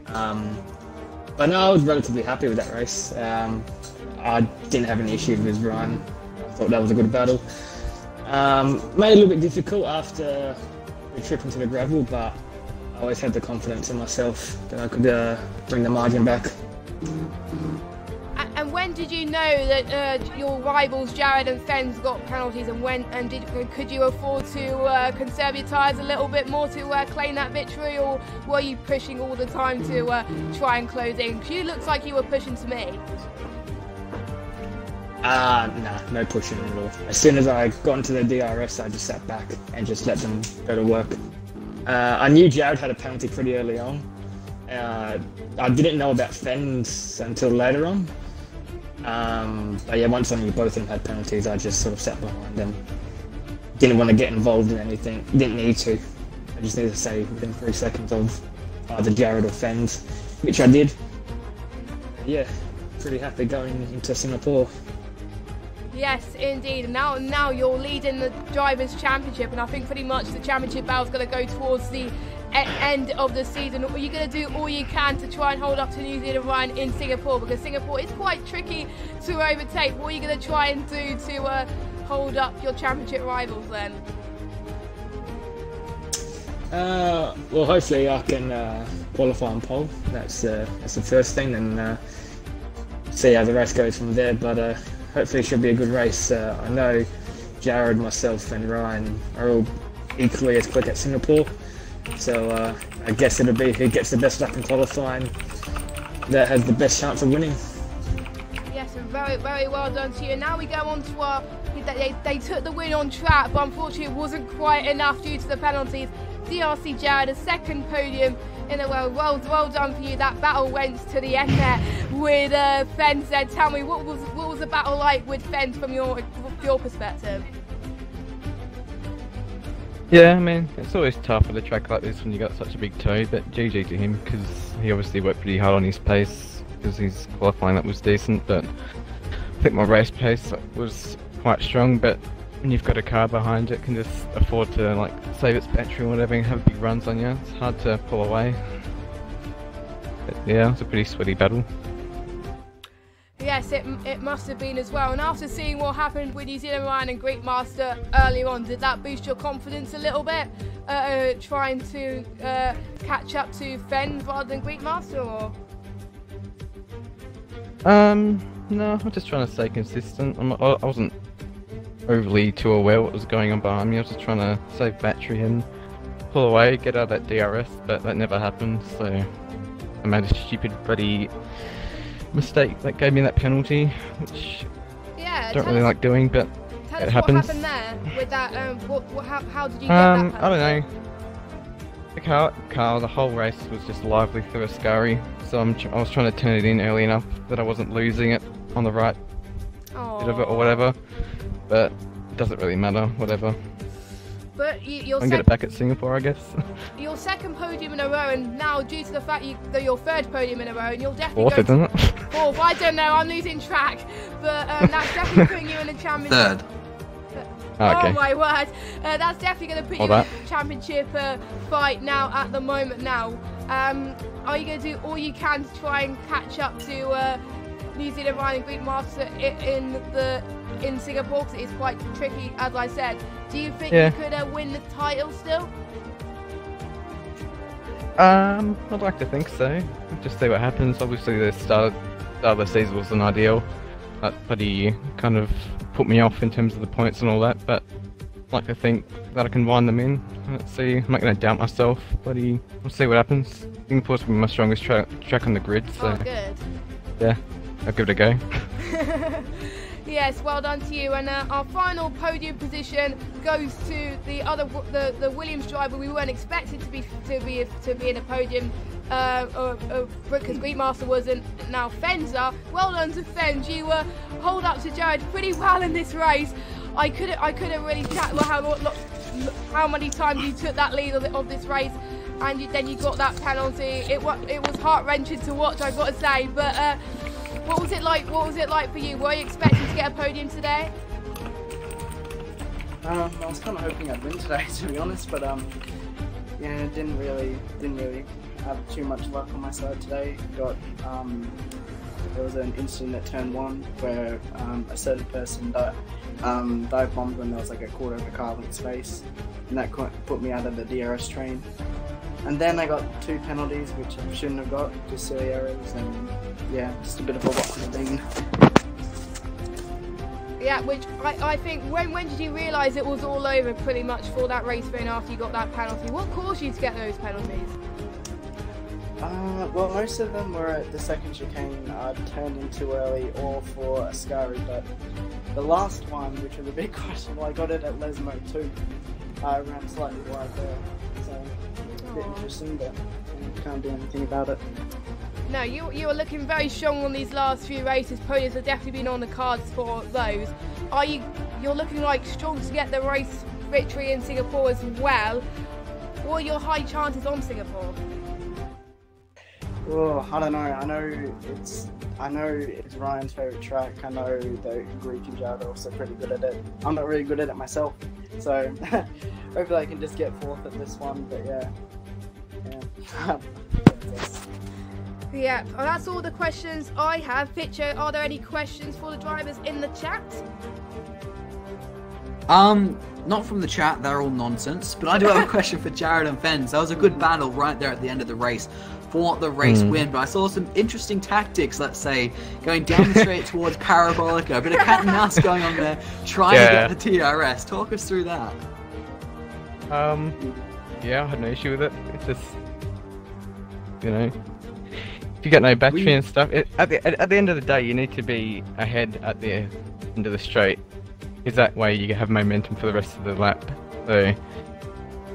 But no, I was relatively happy with that race. I didn't have any issues with Ryan. I thought that was a good battle. Made it a little bit difficult after the trip into the gravel, but I always had the confidence in myself that I could bring the margin back. And when did you know that your rivals Jared and Fens got penalties, and could you afford to conserve your tyres a little bit more to claim that victory, or were you pushing all the time to try and close in? Because you looked like you were pushing to me. Nah, no pushing at all. As soon as I got into the DRS, I just sat back and just let them go to work. I knew Jared had a penalty pretty early on. I didn't know about Fens until later on. But yeah, once I knew both of them had penalties, I just sort of sat behind them. Didn't want to get involved in anything. Didn't need to. I just needed to say within 3 seconds of either Jared or Fens, which I did. Yeah, pretty happy going into Singapore. Yes, indeed. Now you're leading the Drivers' Championship, and I think pretty much the championship battle's going to go towards the end of the season. Are you going to do all you can to try and hold up to New Zealand Ryan in Singapore? Because Singapore is quite tricky to overtake. What are you going to try and do to hold up your championship rivals then? Well, hopefully I can qualify on pole. That's the first thing, and see how the race goes from there. But hopefully it should be a good race. I know Jared, myself and Ryan are all equally as quick at Singapore. So I guess it'll be who gets the best lap in qualifying that has the best chance of winning. Yes, and very, very well done to you. And now we go on to our... They took the win on track, but unfortunately it wasn't quite enough due to the penalties. DRC Jared, a second podium in a row. Well done for you. That battle went to the end there with Fens there. Tell me, what was the battle like with Fens from your perspective? Yeah, I mean, it's always tough at a track like this when you got such a big toe, but GG to him, because he obviously worked pretty hard on his pace, because his qualifying that was decent, but I think my race pace was quite strong, but when you've got a car behind it, can just afford to like save its battery or whatever and have big runs on you. It's hard to pull away. But yeah, it's a pretty sweaty battle. Yes, it must have been as well. And after seeing what happened with New Zealand Ryan and Great Master earlier on, did that boost your confidence a little bit? Trying to catch up to Fens rather than Great Master, or? No, I'm just trying to stay consistent. I wasn't overly too aware what was going on behind me. I was just trying to save battery and pull away, get out of that DRS, but that never happened, so I made a stupid bloody mistake that gave me that penalty, which I don't really like doing, but it happens. What happened there with that? How did you get that penalty? I don't know. The whole race was just lively through a scurry, so I was trying to turn it in early enough that I wasn't losing it on the right bit of it or whatever, but it doesn't really matter, whatever. But I can get it back at Singapore, I guess. Your second podium in a row, and now due to the fact that your third podium in a row, and you'll definitely fourth, isn't it? Fourth, I don't know, I'm losing track, but that's definitely putting you in the championship. Third. Okay. Oh my word, that's definitely going to put you in the championship fight now at the moment now. Are you going to do all you can to try and catch up to New Zealand Ryan and Great Master in Singapore, because it is quite tricky, as I said? Do you think you could win the title still? I'd like to think so. Just see what happens. Obviously the start of the season wasn't ideal. But he kind of put me off in terms of the points and all that, but I'd like to think that I can wind them in. Let's see, I'm not going to doubt myself, but we'll see what happens. Singapore's been my strongest track on the grid, so good. Yeah, I'll give it a go. Yes, well done to you. And our final podium position goes to the Williams driver. We weren't expected to be in a podium, because Greekmaster wasn't. Now Fenza, well done to Fenz. You were hold up to Jared pretty well in this race. I couldn't really chat how many times you took that lead of this race, and then you got that penalty. It was heart-wrenching to watch, I've got to say. But what was it like? What was it like for you? Were you expecting to get a podium today? I was kind of hoping I'd win today, to be honest, but yeah, didn't really have too much luck on my side today. There was an incident at turn 1 where a certain person dive bombed when there was like a quarter of a car length space, and that put me out of the DRS train. And then I got 2 penalties, which I shouldn't have got, just silly errors, and yeah, just a bit of a what's the thing. Yeah, which I think, when did you realise it was all over pretty much for that race win after you got that penalty? What caused you to get those penalties? Well, most of them were at the second chicane. I turned in too early or for Ascari, but the last one, which was a big question, well, I got it at Lesmo too. I ran slightly wide there, so a bit interesting, but can't do anything about it. No, you were looking very strong on these last few races. Podiums have definitely been on the cards for those. You're looking like strong to get the race victory in Singapore as well. What are your high chances on Singapore? Oh, I don't know. I know it's Ryan's favourite track. I know the Greek and Jared are also pretty good at it. I'm not really good at it myself, so hopefully I can just get 4th at this one. But yeah. Yeah, well, that's all the questions I have. Pitcher, are there any questions for the drivers in the chat? Not from the chat, they're all nonsense, but I do have a question for Jared and Fenz. That was a good battle right there at the end of the race for the race win, but I saw some interesting tactics, let's say, going down the straight towards Parabolica, a bit of cat and mouse going on there, trying to get the TRS. Talk us through that. Yeah, I had no issue with it. It's just, you know, if you get no battery and stuff, at the end of the day, you need to be ahead at the end of the straight, because that way you have momentum for the rest of the lap. So,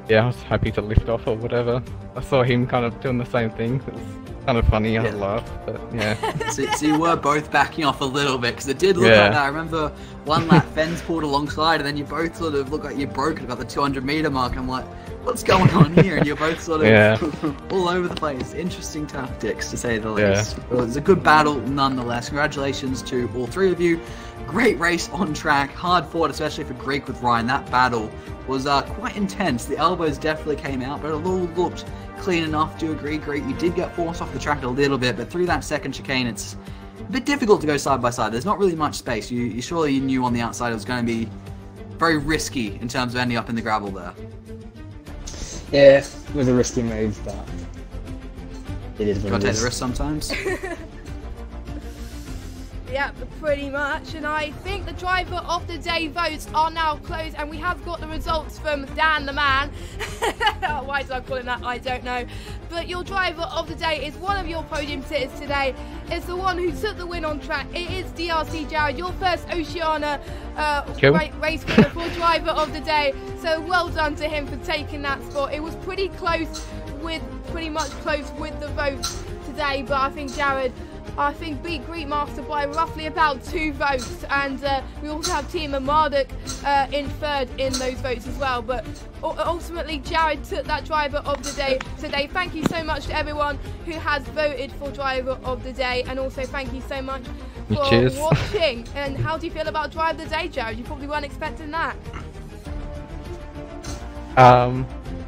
yeah, I was happy to lift off or whatever. I saw him kind of doing the same thing. It was kind of funny. I laughed, but yeah. So you were both backing off a little bit, because it did look like that. I remember one lap Fenz pulled alongside, and then you both sort of looked like you broke at about the 200-meter mark. I'm like, what's going on here? And you're both sort of all over the place. Interesting tactics, to say the least. It was a good battle nonetheless. Congratulations to all 3 of you. Great race on track, hard fought, especially for Greek with Ryan. That battle was quite intense. The elbows definitely came out, but it all looked clean enough. Do you agree, Greek? You did get forced off the track a little bit, but through that second chicane, it's a bit difficult to go side by side. There's not really much space. You surely knew on the outside it was going to be very risky in terms of ending up in the gravel there. Yeah, it was a risky move, but it is what it is. Gotta take the risk sometimes. Yeah, pretty much. And I think the driver of the day votes are now closed, and we have got the results from Dan the man. Why did I call him that? I don't know. But your driver of the day is one of your podium sitters today. It's the one who took the win on track. It is DRC Jared, your first Oceania race winner for driver of the day. So well done to him for taking that spot. It was pretty much close with the votes today, but I think Jared beat Greekmaster by roughly about 2 votes, and we also have Team Marduk in 3rd in those votes as well. But ultimately, Jared took that driver of the day today. Thank you so much to everyone who has voted for driver of the day, and also thank you so much for watching. And how do you feel about driver of the day, Jared? You probably weren't expecting that.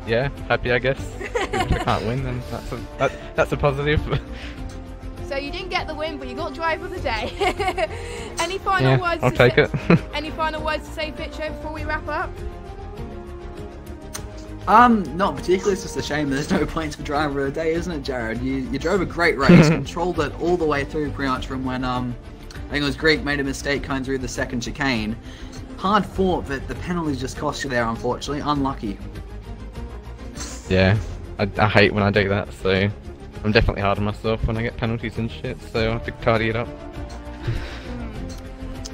Yeah, happy, I guess. If we can't win, then that's a positive. So you didn't get the win, but you got driver of the day. Any final words? I'll take it. Any final words to say, Pitcher, before we wrap up? Not particularly. It's just a shame there's no points for driver of the day, isn't it, Jared? You drove a great race, controlled it all the way through, pretty much from when I think it was Greek made a mistake coming through the second chicane. Hard fought, but the penalties just cost you there, unfortunately. Unlucky. Yeah, I hate when I do that, so I'm definitely hard on myself when I get penalties and shit, so I have to tidy it up.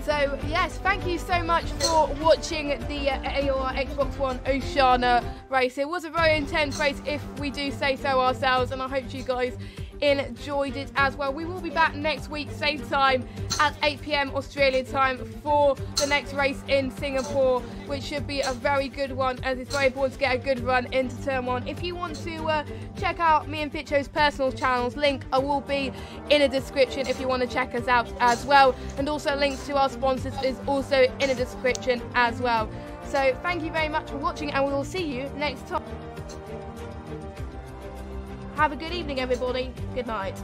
So So yes, thank you so much for watching the AOR Xbox One Oceania race. It was a very intense race, if we do say so ourselves, and I hope you guys enjoyed it as well. We will be back next week, same time at 8 PM Australian time for the next race in Singapore, which should be a very good one, as it's very important to get a good run into turn 1. If you want to check out me and Fitcho's personal channels, link will be in the description if you want to check us out as well, and also links to our sponsors is also in the description as well. So thank you very much for watching, and we will see you next time. Have a good evening, everybody. Good night.